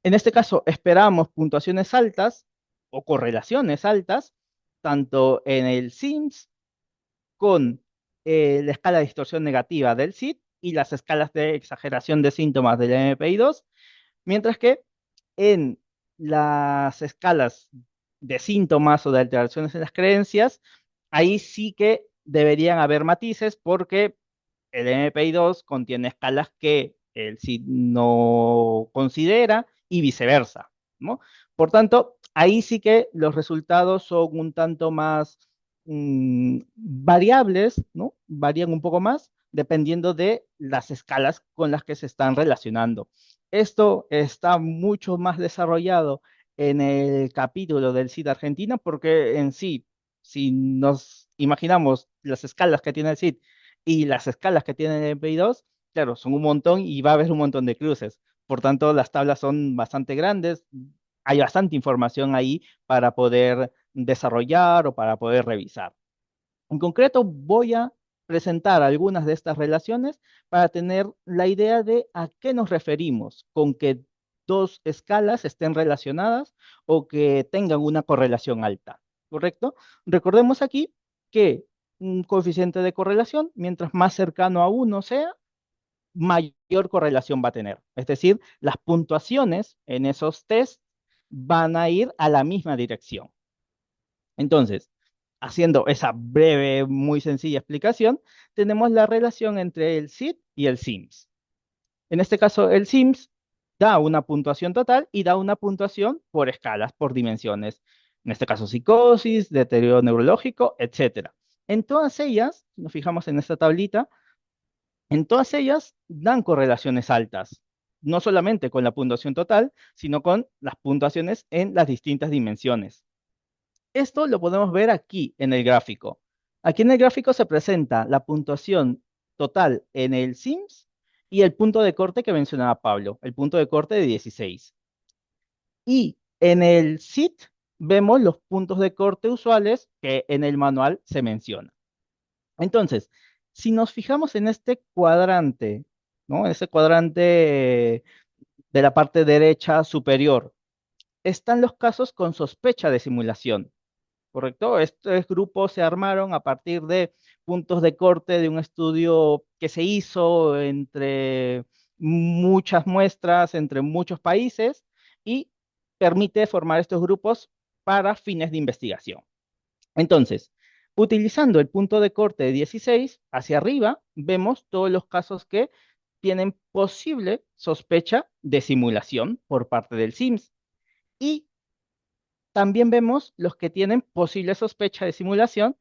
En este caso, esperamos puntuaciones altas o correlaciones altas, tanto en el SIMS con la escala de distorsión negativa del SIT y las escalas de exageración de síntomas del MPI-2, mientras que en las escalas de síntomas o de alteraciones en las creencias, ahí sí que deberían haber matices porque el MPI-2 contiene escalas que el SID no considera y viceversa, ¿no? Por tanto, ahí sí que los resultados son un tanto más variables, ¿no? Varían un poco más dependiendo de las escalas con las que se están relacionando. Esto está mucho más desarrollado en el capítulo del SID Argentina porque en sí, si nos imaginamos las escalas que tiene el SID y las escalas que tiene el MP2, claro, son un montón y va a haber un montón de cruces. Por tanto, las tablas son bastante grandes, hay bastante información ahí para poder desarrollar o para poder revisar. En concreto, voy a presentar algunas de estas relaciones para tener la idea de a qué nos referimos con que dos escalas estén relacionadas o que tengan una correlación alta, ¿correcto? Recordemos aquí que un coeficiente de correlación, mientras más cercano a uno sea, mayor correlación va a tener. Es decir, las puntuaciones en esos test van a ir a la misma dirección. Entonces, haciendo esa breve, muy sencilla explicación, tenemos la relación entre el SID y el SIMS. En este caso, el SIMS da una puntuación total y da una puntuación por escalas, por dimensiones. En este caso, psicosis, deterioro neurológico, etc. En todas ellas, si nos fijamos en esta tablita, en todas ellas dan correlaciones altas, no solamente con la puntuación total, sino con las puntuaciones en las distintas dimensiones. Esto lo podemos ver aquí en el gráfico. Aquí en el gráfico se presenta la puntuación total en el SIMS y el punto de corte que mencionaba Pablo, el punto de corte de 16. Y en el SIT vemos los puntos de corte usuales que en el manual se menciona. Entonces, si nos fijamos en este cuadrante, ¿no? Ese cuadrante de la parte derecha superior, están los casos con sospecha de simulación. ¿Correcto? Estos grupos se armaron a partir de puntos de corte de un estudio que se hizo entre muchas muestras, entre muchos países, y permite formar estos grupos para fines de investigación. Entonces, utilizando el punto de corte de 16, hacia arriba vemos todos los casos que tienen posible sospecha de simulación por parte del SIMS. Y también vemos los que tienen posible sospecha de simulación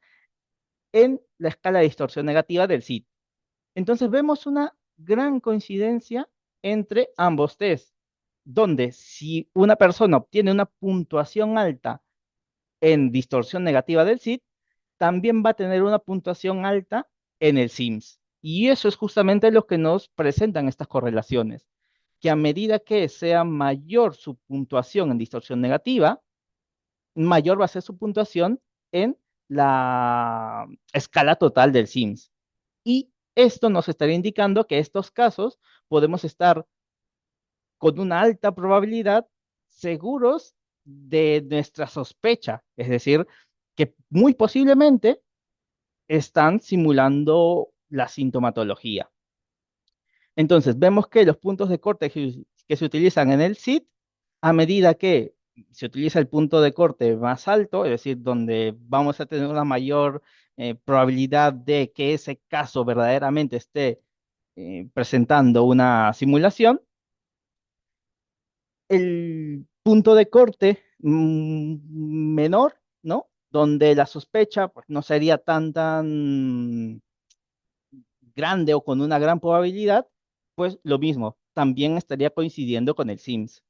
en la escala de distorsión negativa del SID. Entonces vemos una gran coincidencia entre ambos test, donde si una persona obtiene una puntuación alta en distorsión negativa del SID, también va a tener una puntuación alta en el SIMS. Y eso es justamente lo que nos presentan estas correlaciones, que a medida que sea mayor su puntuación en distorsión negativa, mayor va a ser su puntuación en la escala total del SIMS. Y esto nos estaría indicando que estos casos podemos estar con una alta probabilidad seguros de nuestra sospecha, es decir, que muy posiblemente están simulando la sintomatología. Entonces, vemos que los puntos de corte que se utilizan en el SIT, a medida que se utiliza el punto de corte más alto, es decir, donde vamos a tener una mayor probabilidad de que ese caso verdaderamente esté presentando una simulación, el punto de corte menor, ¿no? Donde la sospecha pues, no sería tan grande o con una gran probabilidad, pues lo mismo, también estaría coincidiendo con el SIMS.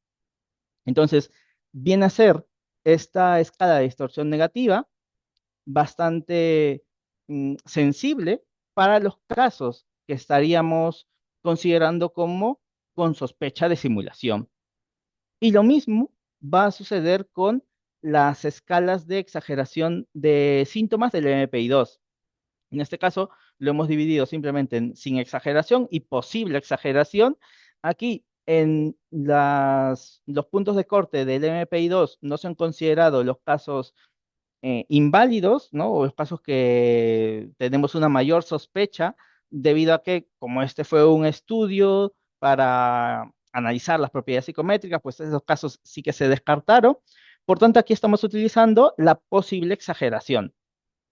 Entonces, viene a ser esta escala de distorsión negativa bastante sensible para los casos que estaríamos considerando como con sospecha de simulación. Y lo mismo va a suceder con las escalas de exageración de síntomas del MPI-2. En este caso, lo hemos dividido simplemente en sin exageración y posible exageración. Aquí, en los puntos de corte del MPI-2 no se han considerado los casos inválidos, ¿no? O los casos que tenemos una mayor sospecha, debido a que, como este fue un estudio para analizar las propiedades psicométricas, pues esos casos sí que se descartaron. Por tanto, aquí estamos utilizando la posible exageración.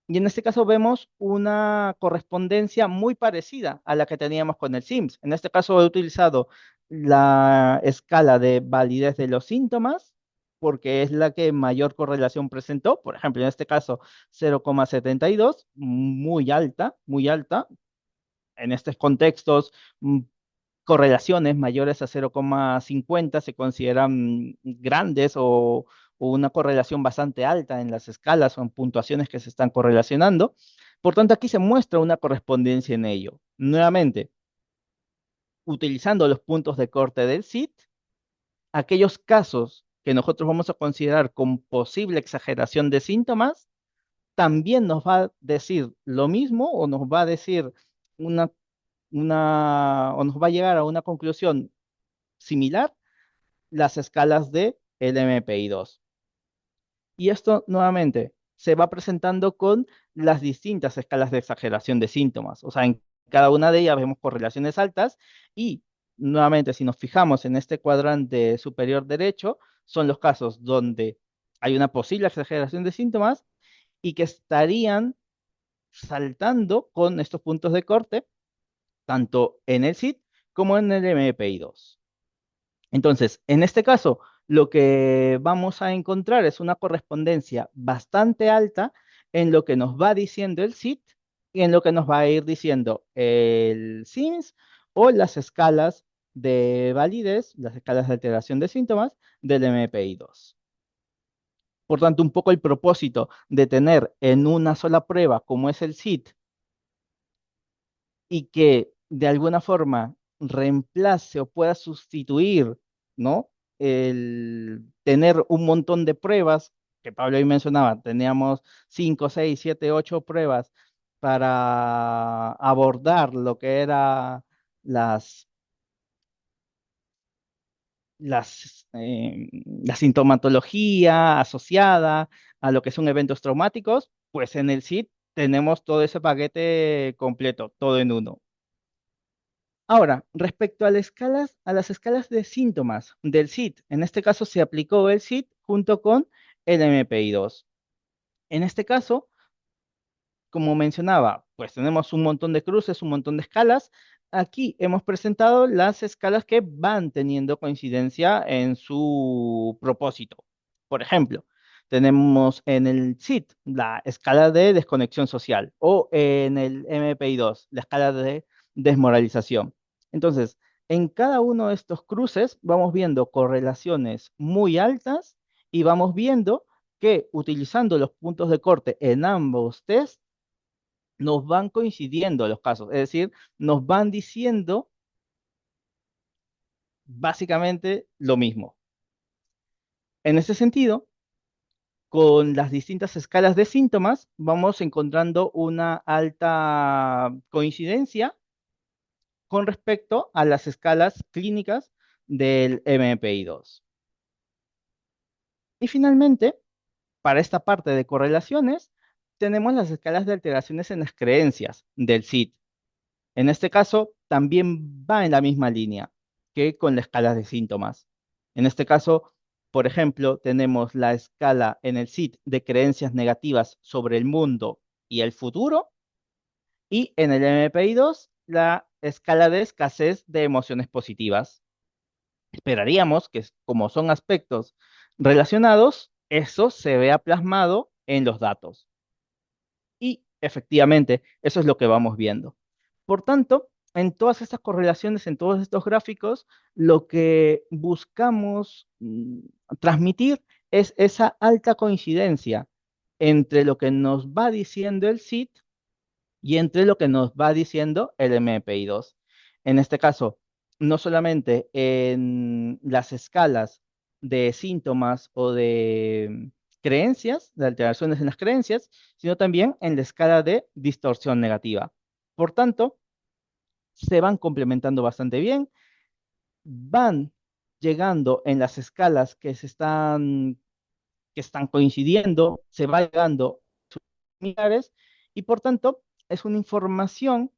Y en este caso vemos una correspondencia muy parecida a la que teníamos con el SIMS. En este caso he utilizado la escala de validez de los síntomas porque es la que mayor correlación presentó. Por ejemplo, en este caso 0,72, muy alta, muy alta. En estos contextos, correlaciones mayores a 0,50 se consideran grandes o una correlación bastante alta en las escalas o en puntuaciones que se están correlacionando. Por tanto, aquí se muestra una correspondencia en ello. Nuevamente, utilizando los puntos de corte del SIT, aquellos casos que nosotros vamos a considerar con posible exageración de síntomas, también nos va a decir lo mismo o nos va a decir o nos va a llegar a una conclusión similar las escalas de LMPI2. Y esto nuevamente se va presentando con las distintas escalas de exageración de síntomas. O sea, en cada una de ellas vemos correlaciones altas y nuevamente si nos fijamos en este cuadrante superior derecho, son los casos donde hay una posible exageración de síntomas y que estarían saltando con estos puntos de corte, tanto en el SID como en el MPI2. Entonces, en este caso, lo que vamos a encontrar es una correspondencia bastante alta en lo que nos va diciendo el SIT y en lo que nos va a ir diciendo el SIMS o las escalas de validez, las escalas de alteración de síntomas del MPI-2. Por tanto, un poco el propósito de tener en una sola prueba, como es el SIT, y que de alguna forma reemplace o pueda sustituir, ¿no? El tener un montón de pruebas, que Pablo ahí mencionaba, teníamos 5, 6, 7, 8 pruebas para abordar lo que era las, la sintomatología asociada a lo que son eventos traumáticos, pues en el SIT tenemos todo ese paquete completo, todo en uno. Ahora, respecto a las escalas de síntomas del SID, en este caso se aplicó el SID junto con el MPI-2. En este caso, como mencionaba, pues tenemos un montón de cruces, un montón de escalas. Aquí hemos presentado las escalas que van teniendo coincidencia en su propósito. Por ejemplo, tenemos en el SID la escala de desconexión social o en el MPI-2 la escala de desmoralización. Entonces, en cada uno de estos cruces vamos viendo correlaciones muy altas y vamos viendo que utilizando los puntos de corte en ambos test nos van coincidiendo los casos, es decir, nos van diciendo básicamente lo mismo. En ese sentido, con las distintas escalas de síntomas, vamos encontrando una alta coincidencia con respecto a las escalas clínicas del MPI-2. Y finalmente, para esta parte de correlaciones, tenemos las escalas de alteraciones en las creencias del SID. En este caso, también va en la misma línea que con la escala de síntomas. En este caso, por ejemplo, tenemos la escala en el SID de creencias negativas sobre el mundo y el futuro, y en el MPI-2, la escala de escasez de emociones positivas. Esperaríamos que, como son aspectos relacionados, eso se vea plasmado en los datos. Y efectivamente, eso es lo que vamos viendo. Por tanto, en todas estas correlaciones, en todos estos gráficos, lo que buscamos transmitir es esa alta coincidencia entre lo que nos va diciendo el SID y entre lo que nos va diciendo el MPI-2. En este caso, no solamente en las escalas de síntomas o de creencias, de alteraciones en las creencias, sino también en la escala de distorsión negativa. Por tanto, se van complementando bastante bien, van llegando en las escalas que están coincidiendo, se va llegando similares, y por tanto es una información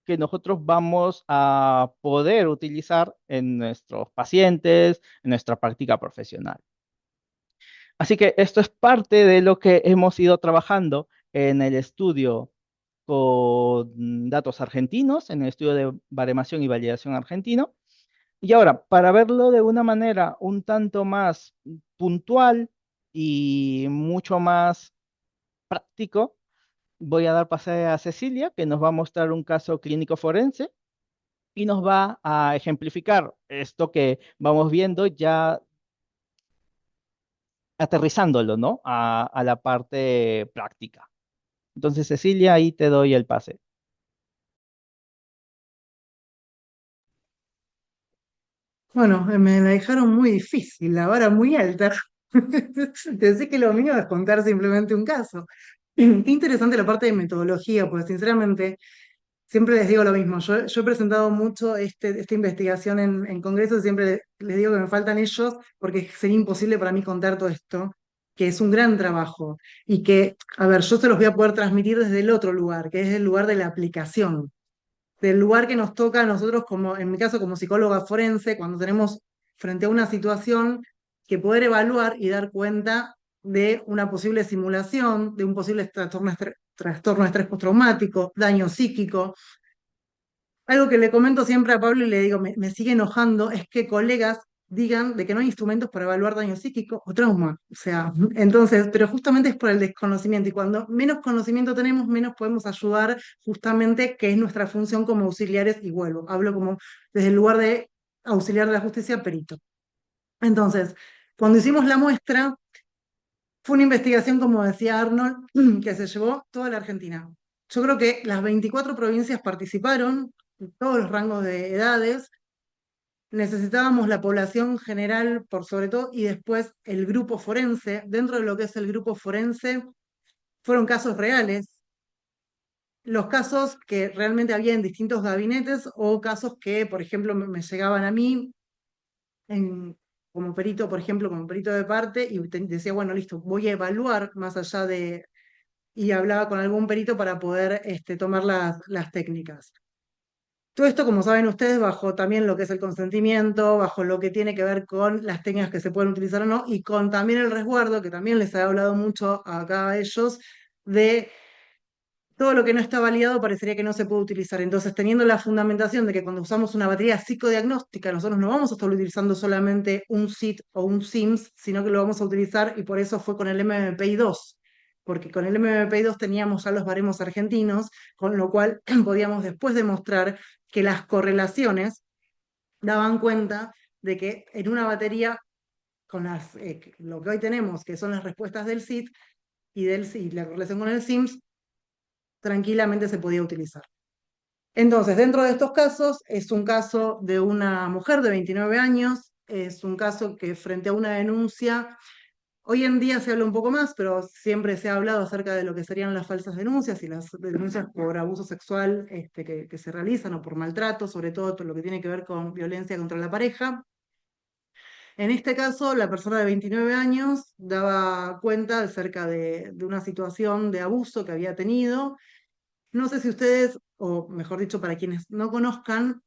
que nosotros vamos a poder utilizar en nuestros pacientes, en nuestra práctica profesional. Así que esto es parte de lo que hemos ido trabajando en el estudio con datos argentinos, en el estudio de baremación y validación argentino. Y ahora, para verlo de una manera un tanto más puntual y mucho más práctico, voy a dar pase a Cecilia, que nos va a mostrar un caso clínico forense y nos va a ejemplificar esto que vamos viendo, ya aterrizándolo, ¿no? A la parte práctica. Entonces, Cecilia, ahí te doy el pase. Bueno, me la dejaron muy difícil, la vara muy alta. Pensé que lo mío es contar simplemente un caso. Qué interesante la parte de metodología, porque sinceramente siempre les digo lo mismo. Yo he presentado mucho esta investigación en congresos y siempre les digo que me faltan ellos porque sería imposible para mí contar todo esto, que es un gran trabajo y que, a ver, yo se los voy a poder transmitir desde el otro lugar, que es el lugar de la aplicación, del lugar que nos toca a nosotros, como en mi caso como psicóloga forense, cuando tenemos frente a una situación que poder evaluar y dar cuenta de una posible simulación, de un posible trastorno de estrés postraumático, daño psíquico. Algo que le comento siempre a Pablo y le digo, me sigue enojando, es que colegas digan de que no hay instrumentos para evaluar daño psíquico o trauma. O sea, entonces, pero justamente es por el desconocimiento y cuando menos conocimiento tenemos, menos podemos ayudar justamente, que es nuestra función como auxiliares, y vuelvo, hablo como desde el lugar de auxiliar de la justicia, perito. Entonces, cuando hicimos la muestra, fue una investigación, como decía Arnold, que se llevó toda la Argentina. Yo creo que las 24 provincias participaron, todos los rangos de edades. Necesitábamos la población general por sobre todo y después el grupo forense. Dentro de lo que es el grupo forense, fueron casos reales. Los casos que realmente había en distintos gabinetes o casos que, por ejemplo, me llegaban a mí como perito, por ejemplo, como perito de parte y decía, bueno, listo, voy a evaluar más allá de, y hablaba con algún perito para poder tomar las técnicas. Todo esto, como saben ustedes, bajo también lo que es el consentimiento, bajo lo que tiene que ver con las técnicas que se pueden utilizar o no, y con también el resguardo, que también les he hablado mucho acá a ellos, de todo lo que no está validado parecería que no se puede utilizar. Entonces, teniendo la fundamentación de que cuando usamos una batería psicodiagnóstica, nosotros no vamos a estar utilizando solamente un SIT o un SIMS, sino que lo vamos a utilizar, y por eso fue con el MMPI-2, porque con el MMPI-2 teníamos ya los baremos argentinos, con lo cual podíamos después demostrar que las correlaciones daban cuenta de que en una batería, con lo que hoy tenemos, que son las respuestas del SIT y la correlación con el SIMS, tranquilamente se podía utilizar. Entonces, dentro de estos casos, es un caso de una mujer de 29 años, es un caso que frente a una denuncia, hoy en día se habla un poco más, pero siempre se ha hablado acerca de lo que serían las falsas denuncias y las denuncias por abuso sexual que se realizan o por maltrato, sobre todo por lo que tiene que ver con violencia contra la pareja. En este caso, la persona de 29 años daba cuenta acerca de una situación de abuso que había tenido. No sé si ustedes, o mejor dicho, para quienes no conozcan,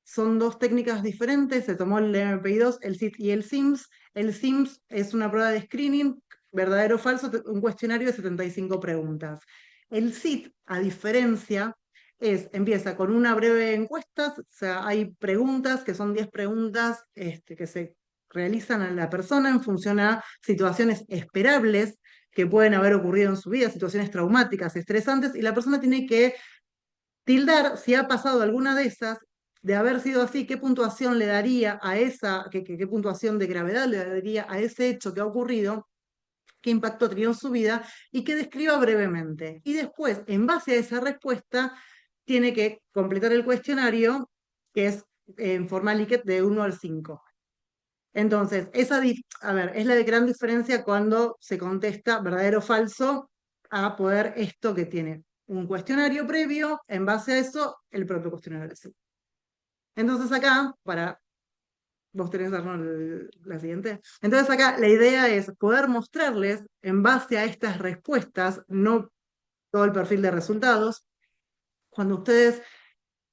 son dos técnicas diferentes. Se tomó el MPI-2, el SIT y el SIMS. El SIMS es una prueba de screening, verdadero o falso, un cuestionario de 75 preguntas. El SIT, a diferencia, empieza con una breve encuesta, o sea, hay preguntas que son 10 preguntas que se realizan a la persona en función a situaciones esperables que pueden haber ocurrido en su vida, situaciones traumáticas, estresantes, y la persona tiene que tildar si ha pasado alguna de esas, de haber sido así, qué puntuación le daría a esa, qué puntuación de gravedad le daría a ese hecho que ha ocurrido, qué impacto ha tenido en su vida y que describa brevemente. Y después, en base a esa respuesta, tiene que completar el cuestionario, que es en forma Likert de 1 al 5. Entonces, a ver, es la de gran diferencia cuando se contesta verdadero o falso a poder esto que tiene un cuestionario previo, en base a eso, el propio cuestionario. Entonces acá, vos tenés, Arnold, la siguiente. Entonces acá la idea es poder mostrarles, en base a estas respuestas, no todo el perfil de resultados, cuando ustedes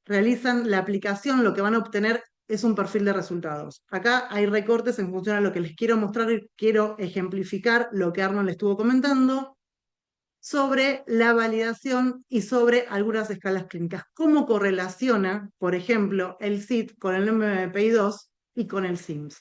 realizan la aplicación, lo que van a obtener es un perfil de resultados. Acá hay recortes en función a lo que les quiero mostrar y quiero ejemplificar lo que Arnold estuvo comentando sobre la validación y sobre algunas escalas clínicas. ¿Cómo correlaciona, por ejemplo, el SIT con el MPI-2 y con el SIMS?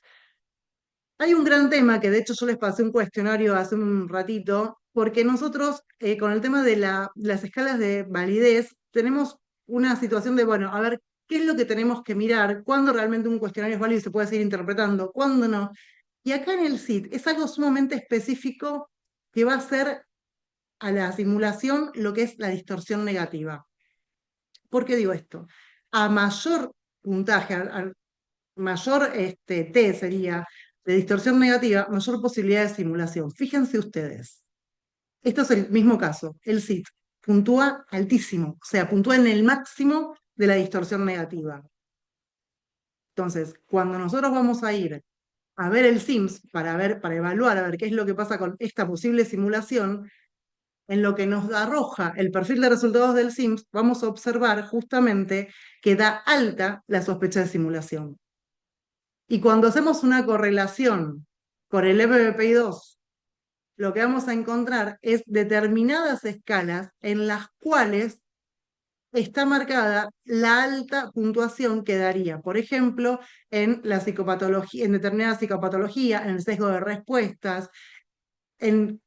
Hay un gran tema que de hecho yo les pasé un cuestionario hace un ratito, porque nosotros con el tema de las escalas de validez tenemos una situación de, bueno, a ver, ¿qué es lo que tenemos que mirar? ¿Cuándo realmente un cuestionario es válido y se puede seguir interpretando? ¿Cuándo no? Y acá en el SIT es algo sumamente específico que va a ser a la simulación lo que es la distorsión negativa. ¿Por qué digo esto? A mayor puntaje, a mayor T sería de distorsión negativa, mayor posibilidad de simulación. Fíjense ustedes, esto es el mismo caso, el SIT puntúa altísimo, o sea, puntúa en el máximo de la distorsión negativa. Entonces, cuando nosotros vamos a ir a ver el SIMS para evaluar, a ver qué es lo que pasa con esta posible simulación, en lo que nos arroja el perfil de resultados del SIMS, vamos a observar justamente que da alta la sospecha de simulación. Y cuando hacemos una correlación con el MBPI-2, lo que vamos a encontrar es determinadas escalas en las cuales está marcada la alta puntuación que daría, por ejemplo, en la psicopatología, en determinada psicopatología, en el sesgo de respuestas, en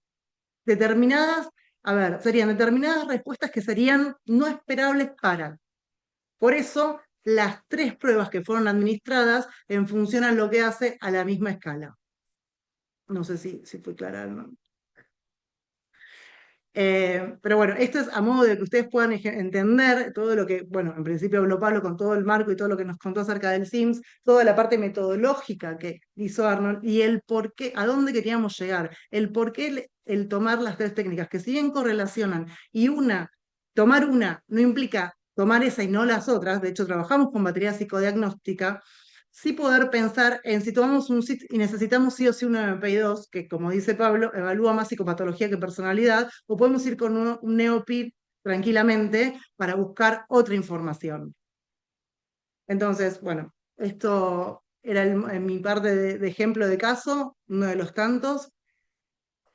determinadas, a ver, serían determinadas respuestas que serían no esperables para. Por eso, las tres pruebas que fueron administradas en función a lo que hace a la misma escala. No sé si fue clara, ¿no? Pero bueno, esto es a modo de que ustedes puedan entender todo lo que, bueno, en principio habló Pablo con todo el marco y todo lo que nos contó acerca del SIMS, toda la parte metodológica que hizo Arnold y el por qué, a dónde queríamos llegar, el por qué el tomar las tres técnicas, que si bien correlacionan y tomar una no implica tomar esa y no las otras, de hecho trabajamos con batería psicodiagnóstica, sí poder pensar en si tomamos un SIT y necesitamos sí o sí un MPI-2, que como dice Pablo, evalúa más psicopatología que personalidad, o podemos ir con un NeoPIP tranquilamente para buscar otra información. Entonces, bueno, esto era en mi parte de ejemplo de caso, uno de los tantos.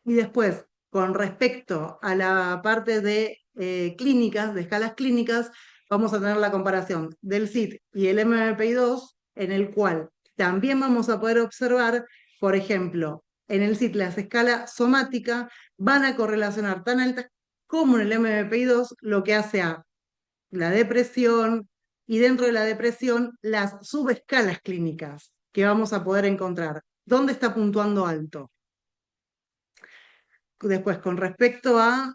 Y después, con respecto a la parte de clínicas, de escalas clínicas, vamos a tener la comparación del SIT y el MMPI-2, en el cual también vamos a poder observar, por ejemplo, en el SIT las escalas somáticas van a correlacionar tan altas como en el MMPI-2, lo que hace a la depresión y dentro de la depresión las subescalas clínicas que vamos a poder encontrar. ¿Dónde está puntuando alto? Después, con respecto a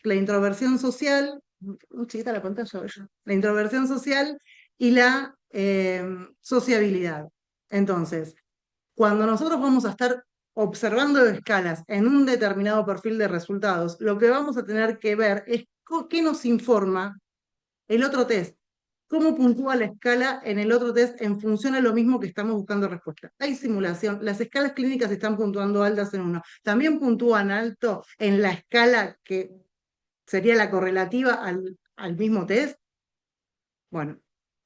la introversión social, muy chiquita la pantalla, la introversión social y la sociabilidad. Entonces, cuando nosotros vamos a estar observando escalas en un determinado perfil de resultados, lo que vamos a tener que ver es qué nos informa el otro test. ¿Cómo puntúa la escala en el otro test en función a lo mismo que estamos buscando respuesta? Hay simulación, las escalas clínicas están puntuando altas en uno. También puntúan alto en la escala que sería la correlativa al mismo test. Bueno,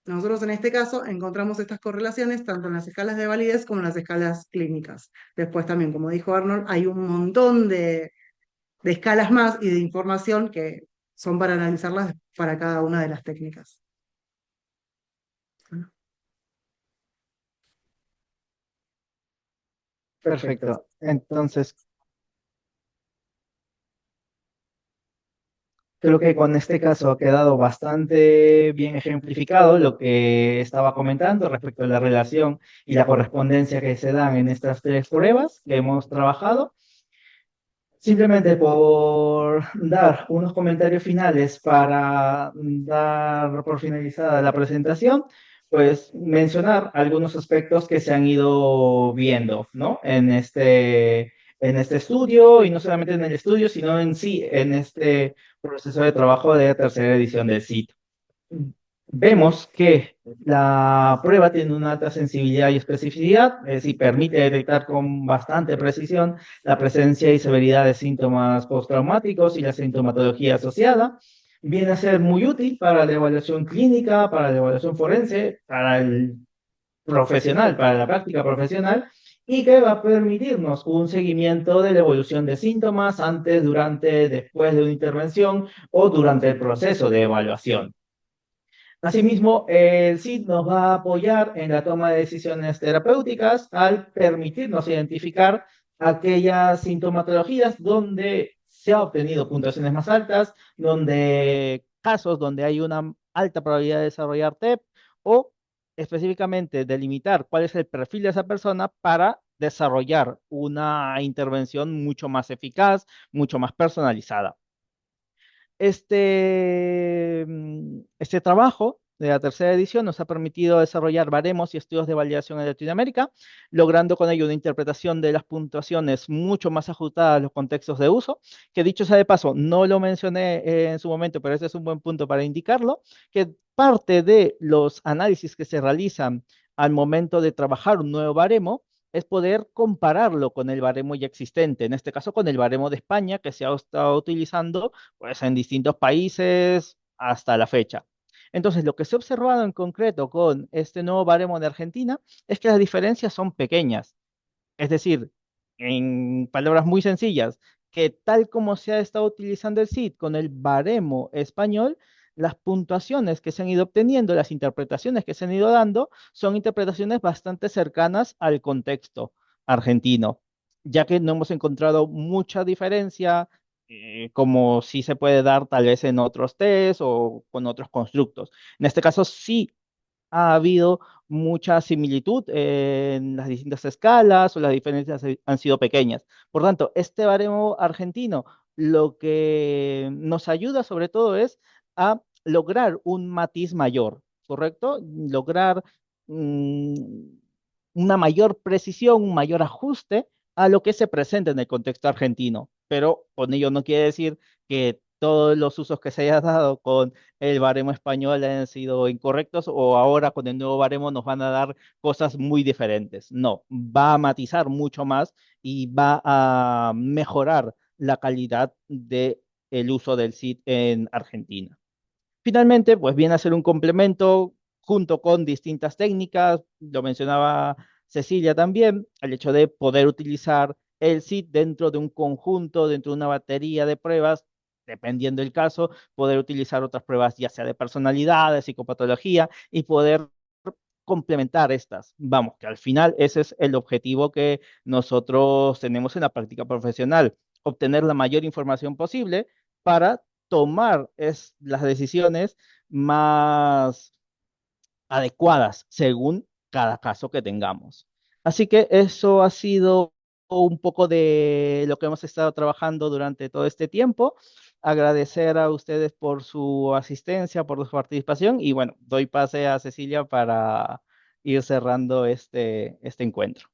nosotros en este caso encontramos estas correlaciones tanto en las escalas de validez como en las escalas clínicas. Después también, como dijo Arnold, hay un montón de escalas más y de información que son para analizarlas para cada una de las técnicas. Perfecto. Entonces, creo que con este caso ha quedado bastante bien ejemplificado lo que estaba comentando respecto a la relación y la correspondencia que se dan en estas tres pruebas que hemos trabajado. Simplemente por dar unos comentarios finales para dar por finalizada la presentación, pues mencionar algunos aspectos que se han ido viendo, ¿no? En este estudio, y no solamente en el estudio, sino en sí, en este proceso de trabajo de tercera edición del sitio. Vemos que la prueba tiene una alta sensibilidad y especificidad, es decir, permite detectar con bastante precisión la presencia y severidad de síntomas postraumáticos y la sintomatología asociada. Viene a ser muy útil para la evaluación clínica, para la evaluación forense, para el profesional, para la práctica profesional, y que va a permitirnos un seguimiento de la evolución de síntomas antes, durante, después de una intervención o durante el proceso de evaluación. Asimismo, el SID nos va a apoyar en la toma de decisiones terapéuticas al permitirnos identificar aquellas sintomatologías donde se ha obtenido puntuaciones más altas, donde casos donde hay una alta probabilidad de desarrollar TEP o específicamente delimitar cuál es el perfil de esa persona para desarrollar una intervención mucho más eficaz, mucho más personalizada. Este trabajo de la tercera edición nos ha permitido desarrollar baremos y estudios de validación en Latinoamérica, logrando con ello una interpretación de las puntuaciones mucho más ajustada a los contextos de uso, que dicho sea de paso, no lo mencioné en su momento, pero este es un buen punto para indicarlo, que parte de los análisis que se realizan al momento de trabajar un nuevo baremo es poder compararlo con el baremo ya existente, en este caso con el baremo de España que se ha estado utilizando pues en distintos países hasta la fecha. Entonces, lo que se ha observado en concreto con este nuevo baremo de Argentina es que las diferencias son pequeñas. Es decir, en palabras muy sencillas, que tal como se ha estado utilizando el CID con el baremo español, las puntuaciones que se han ido obteniendo, las interpretaciones que se han ido dando, son interpretaciones bastante cercanas al contexto argentino, ya que no hemos encontrado mucha diferencia, como sí se puede dar tal vez en otros test o con otros constructos. En este caso sí ha habido mucha similitud en las distintas escalas o las diferencias han sido pequeñas. Por tanto, este baremo argentino lo que nos ayuda sobre todo es a lograr un matiz mayor, ¿correcto? Lograr mm, una mayor precisión, un mayor ajuste a lo que se presenta en el contexto argentino. Pero con ello no quiere decir que todos los usos que se haya dado con el baremo español hayan sido incorrectos o ahora con el nuevo baremo nos van a dar cosas muy diferentes. No, va a matizar mucho más y va a mejorar la calidad de el uso del CID en Argentina. Finalmente, pues viene a ser un complemento junto con distintas técnicas, lo mencionaba Cecilia también, el hecho de poder utilizar el SID dentro de un conjunto, dentro de una batería de pruebas, dependiendo del caso, poder utilizar otras pruebas, ya sea de personalidad, de psicopatología, y poder complementar estas. Vamos, que al final ese es el objetivo que nosotros tenemos en la práctica profesional, obtener la mayor información posible para tomar las decisiones más adecuadas según cada caso que tengamos. Así que eso ha sido un poco de lo que hemos estado trabajando durante todo este tiempo. agradecer a ustedes por su asistencia, por su participación y bueno, doy pase a Cecilia para ir cerrando este encuentro.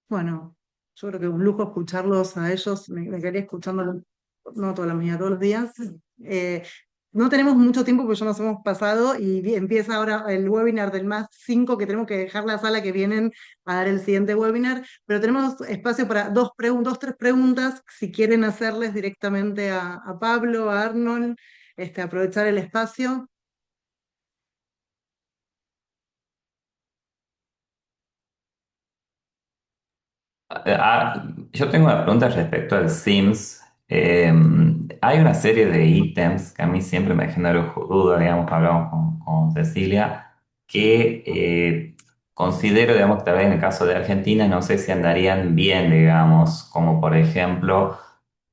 Bueno, yo creo que un lujo escucharlos a ellos, me quedaría escuchándolos, no toda la mañana, todos los días. Eh, no tenemos mucho tiempo porque ya nos hemos pasado y empieza ahora el webinar del más 5 que tenemos que dejar la sala que vienen a dar el siguiente webinar, pero tenemos espacio para tres preguntas, si quieren hacerles directamente a Pablo, a Arnold, aprovechar el espacio. Yo tengo una pregunta respecto al Sims. Hay una serie de ítems que a mí siempre me generó duda, digamos, hablamos con Cecilia, que considero, digamos, que tal vez en el caso de Argentina no sé si andarían bien, digamos, como por ejemplo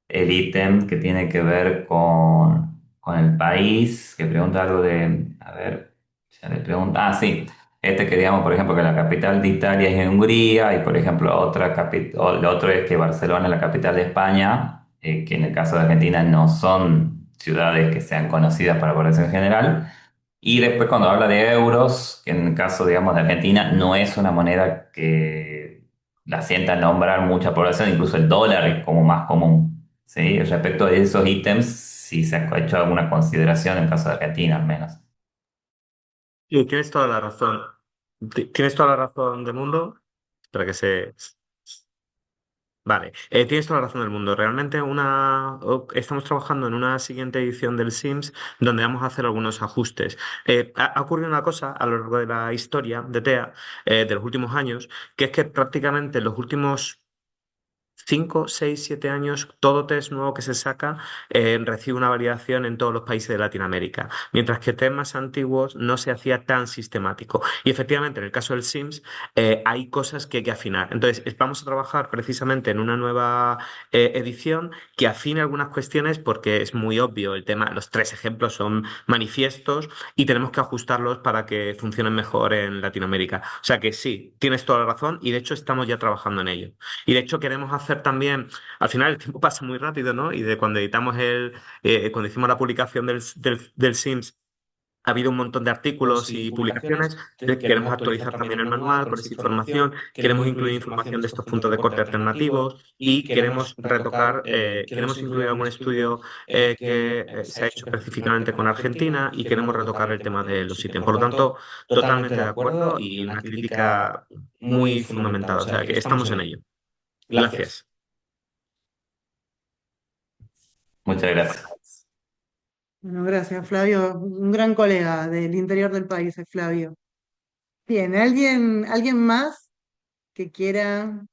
el ítem que tiene que ver con el país, que pregunta algo de, a ver, ya le pregunta, sí, este que digamos, por ejemplo, que la capital de Italia es Hungría y, por ejemplo, lo otro es que Barcelona es la capital de España, que en el caso de Argentina no son ciudades que sean conocidas para la población en general. Y después cuando habla de euros, que en el caso, digamos, de Argentina no es una moneda que la sienta nombrar mucha población, incluso el dólar es como más común. ¿Sí? Respecto a esos ítems, si se ha hecho alguna consideración en el caso de Argentina al menos. Y tienes toda la razón. Tienes toda la razón del mundo. Espera que se... Vale, tienes toda la razón del mundo. Realmente estamos trabajando en una siguiente edición del Sims donde vamos a hacer algunos ajustes. Ha ocurrido una cosa a lo largo de la historia de TEA de los últimos años, que es que prácticamente en los últimos 5, 6, 7 años, todo test nuevo que se saca recibe una validación en todos los países de Latinoamérica, mientras que test más antiguos no se hacía tan sistemático. Y efectivamente, en el caso del Sims, hay cosas que hay que afinar. Entonces, vamos a trabajar precisamente en una nueva edición que afine algunas cuestiones porque es muy obvio el tema. Los tres ejemplos son manifiestos y tenemos que ajustarlos para que funcionen mejor en Latinoamérica. O sea que sí, tienes toda la razón y de hecho estamos ya trabajando en ello. Y de hecho queremos hacer también, al final el tiempo pasa muy rápido, ¿no? Y de cuando editamos cuando hicimos la publicación del Sims, ha habido un montón de artículos y publicaciones. Queremos actualizar también el manual con esa información. Queremos incluir información de estos puntos de corte alternativos y queremos retocar, queremos incluir algún estudio que se ha hecho específicamente con Argentina y queremos retocar el tema de los ítems. Por lo tanto, totalmente de acuerdo y una crítica muy fundamentada. O sea, que estamos en ello. Gracias. Muchas gracias. Bueno, gracias, Flavio. Un gran colega del interior del país, es Flavio. Bien, ¿alguien más que quiera?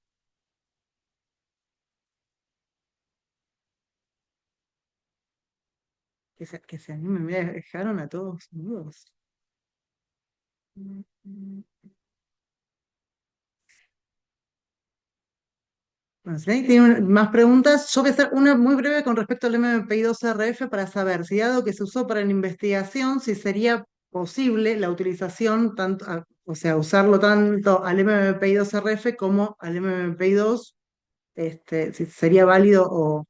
Que se anime, me dejaron a todos mudos. Bueno, si nadie tiene más preguntas, yo voy a hacer una muy breve con respecto al MMPI-2RF para saber si dado que se usó para la investigación, si sería posible la utilización, o sea, usarlo tanto al MMPI-2RF como al MMPI-2, si sería válido o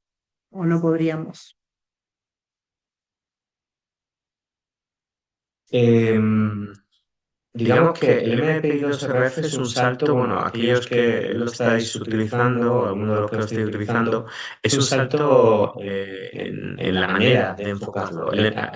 no podríamos. Digamos que el MPI2RF es un salto, bueno, aquellos que lo estáis utilizando, alguno de los que lo estáis utilizando, es un salto en la manera de enfocarlo.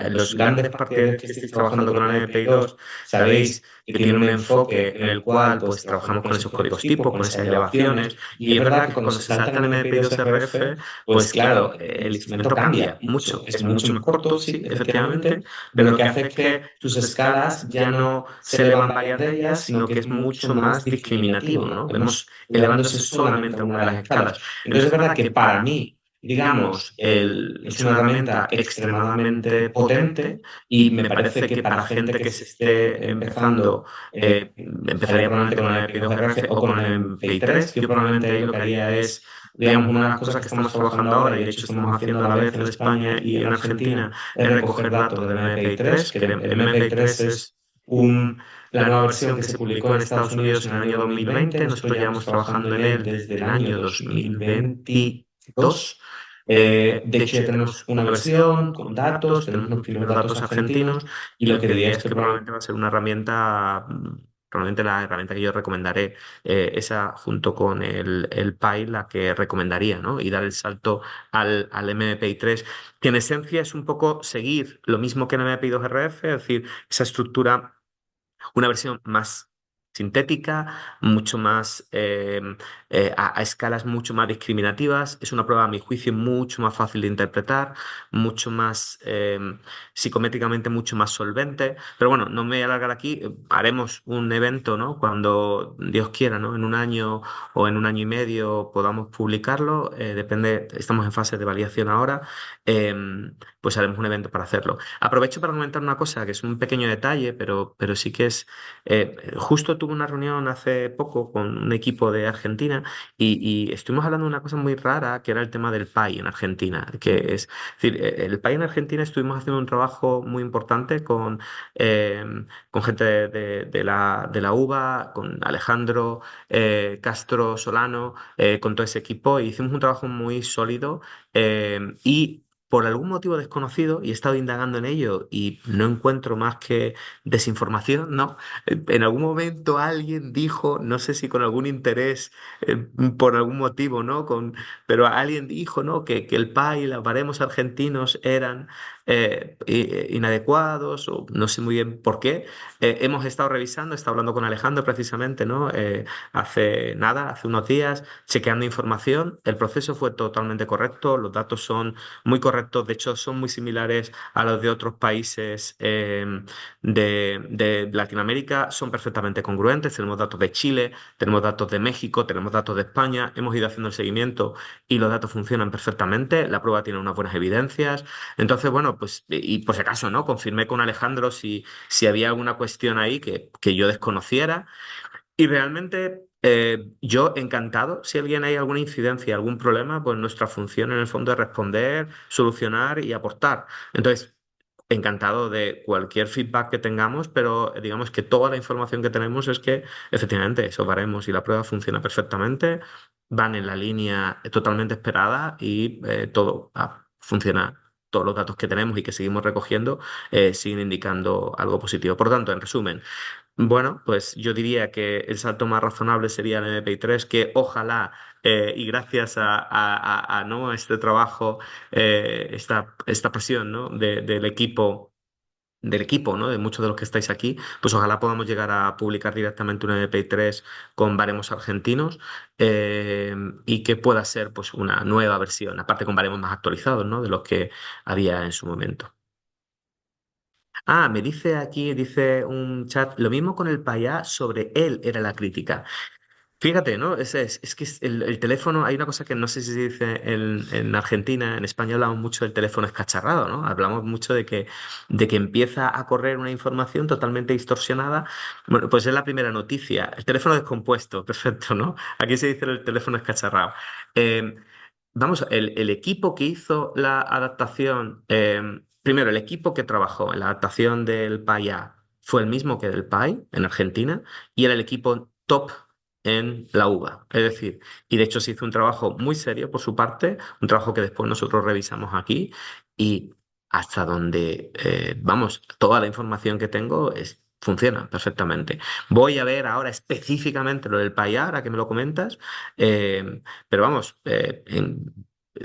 Los grandes partidarios que estáis trabajando con el MPI2, sabéis que tiene un enfoque en el cual pues trabajamos con esos códigos tipo, con esas elevaciones, y es verdad que cuando se salta el MPI2RF, pues claro, el instrumento cambia mucho, es mucho más corto, sí, efectivamente, pero lo que hace es que tus escalas ya no se elevan varias de ellas, sino que es mucho más discriminativo, ¿no? Vemos elevándose solamente una de las escalas. Entonces es verdad que para mí, digamos, es una herramienta extremadamente potente y me parece que para gente que se esté empezando, empezaría probablemente con el MP2RF o con el MP3, yo probablemente ahí lo que haría es, digamos, una de las cosas que estamos trabajando ahora, y de hecho estamos haciendo a la vez en España y en Argentina, es recoger datos del MP3, que el MP3 es un la nueva versión que se publicó en Estados Unidos en el año 2020. Nosotros llevamos trabajando en él desde el año 2022. De hecho, ya tenemos una versión con datos, tenemos los primeros datos argentinos y lo que diría es que probablemente va a ser una herramienta, probablemente la herramienta que yo recomendaré, esa junto con el Pi, la que recomendaría, ¿no? Y dar el salto al MPI3, que en esencia es un poco seguir lo mismo que en MPI2RF, es decir, esa estructura, una versión más sintética, mucho más a escalas mucho más discriminativas. Es una prueba, a mi juicio, mucho más fácil de interpretar, mucho más psicométricamente mucho más solvente. Pero bueno, no me voy a alargar aquí. Haremos un evento, ¿no? Cuando Dios quiera, ¿no? En un año o en un año y medio podamos publicarlo. Depende, estamos en fase de validación ahora. Pues haremos un evento para hacerlo. Aprovecho para comentar una cosa que es un pequeño detalle, pero sí que es. Justo tuve una reunión hace poco con un equipo de Argentina y estuvimos hablando de una cosa muy rara que era el tema del PAI en Argentina, que es decir, el PAI en Argentina estuvimos haciendo un trabajo muy importante eh, con gente de la UBA, con Alejandro Castro Solano, con todo ese equipo, y hicimos un trabajo muy sólido y por algún motivo desconocido, y he estado indagando en ello y no encuentro más que desinformación, ¿no? En algún momento alguien dijo, no sé si con algún interés, eh, por algún motivo, ¿no? Pero alguien dijo, ¿no? Que el PAI y los baremos argentinos eran inadecuados, o no sé muy bien por qué. Hemos estado revisando, he estado hablando con Alejandro precisamente, ¿no? Hace nada, hace unos días, chequeando información. El proceso fue totalmente correcto, los datos son muy correctos, de hecho son muy similares a los de otros países de Latinoamérica, son perfectamente congruentes. Tenemos datos de Chile, tenemos datos de México, tenemos datos de España, hemos ido haciendo el seguimiento y los datos funcionan perfectamente, la prueba tiene unas buenas evidencias. Entonces, bueno, pues, y por si acaso, ¿no? Confirmé con Alejandro si había alguna cuestión ahí que yo desconociera. Y realmente yo encantado, si alguien hay alguna incidencia, algún problema, pues nuestra función en el fondo es responder, solucionar y aportar. Entonces, encantado de cualquier feedback que tengamos, pero digamos que toda la información que tenemos es que efectivamente eso veremos y la prueba funciona perfectamente, van en la línea totalmente esperada y todo funciona. Todos los datos que tenemos y que seguimos recogiendo siguen indicando algo positivo. Por tanto, en resumen, bueno, pues yo diría que el salto más razonable sería el MP3, que ojalá, y gracias ¿no? este trabajo, esta pasión, ¿no? Del equipo, ¿no? De muchos de los que estáis aquí, pues ojalá podamos llegar a publicar directamente un MP3 con baremos argentinos, y que pueda ser pues una nueva versión, aparte con baremos más actualizados, ¿no? De los que había en su momento. Ah, me dice aquí, dice un chat, lo mismo con el payá, sobre él era la crítica. Fíjate, ¿no? Es que el teléfono, hay una cosa que no sé si se dice en Argentina, en España hablamos mucho del teléfono escacharrado, ¿no? Hablamos mucho de que empieza a correr una información totalmente distorsionada. Bueno, pues es la primera noticia. El teléfono descompuesto, perfecto, ¿no? Aquí se dice el teléfono escacharrado. Eh, Vamos, el equipo que hizo la adaptación, primero, el equipo que trabajó en la adaptación del PI A fue el mismo que del PI en Argentina y era el equipo top en la UBA. Es decir, y de hecho se hizo un trabajo muy serio por su parte, un trabajo que después nosotros revisamos aquí y hasta donde, vamos, toda la información que tengo funciona perfectamente. Voy a ver ahora específicamente lo del PI A, ahora que me lo comentas. Pero vamos,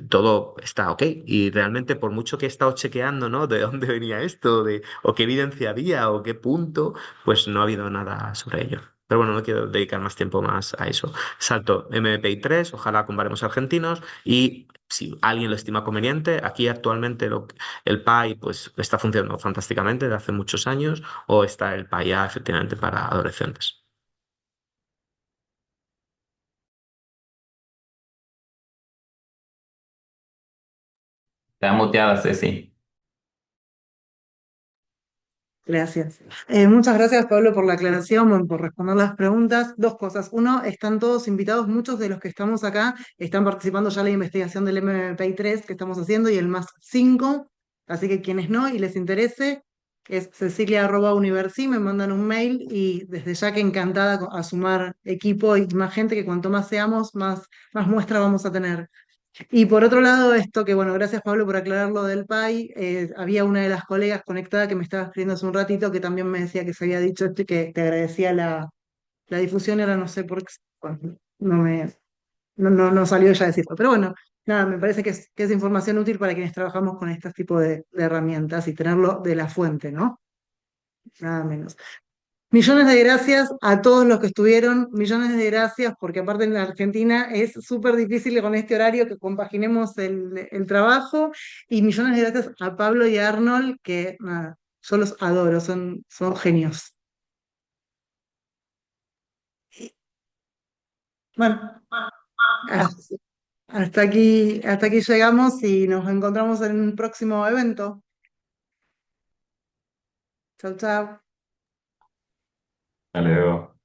todo está ok. Y realmente, por mucho que he estado chequeando, ¿no? De dónde venía esto, o qué evidencia había, o qué punto, pues no ha habido nada sobre ello. Pero bueno, no quiero dedicar más tiempo más a eso. Salto MPI3, ojalá con baremos argentinos. Y si alguien lo estima conveniente, aquí actualmente el PI pues, está funcionando fantásticamente desde hace muchos años, o está el PI A efectivamente para adolescentes. Está muteada, Ceci. Gracias. Muchas gracias, Pablo, por la aclaración, bueno, por responder las preguntas. Dos cosas. Uno, están todos invitados, muchos de los que estamos acá están participando ya en la investigación del MMPI3 que estamos haciendo y el más 5. Así que quienes no y les interese, que es cecilia@universi, me mandan un mail y desde ya que encantada a sumar equipo y más gente, que cuanto más seamos, más muestra vamos a tener. Y por otro lado, esto que bueno, gracias Pablo por aclarar lo del PAI, había una de las colegas conectada que me estaba escribiendo hace un ratito que también me decía que se había dicho esto y que te agradecía la difusión, ahora no sé por qué, bueno, no salió ella a decirlo, pero bueno, nada, me parece que es información útil para quienes trabajamos con este tipo de herramientas y tenerlo de la fuente, ¿no? Nada menos. Millones de gracias a todos los que estuvieron, millones de gracias, porque aparte en la Argentina es súper difícil con este horario que compaginemos el trabajo, y millones de gracias a Pablo y a Arnold, que nada, yo los adoro, son genios. Bueno, hasta hasta aquí llegamos y nos encontramos en un próximo evento. Chau, chau. Hasta luego.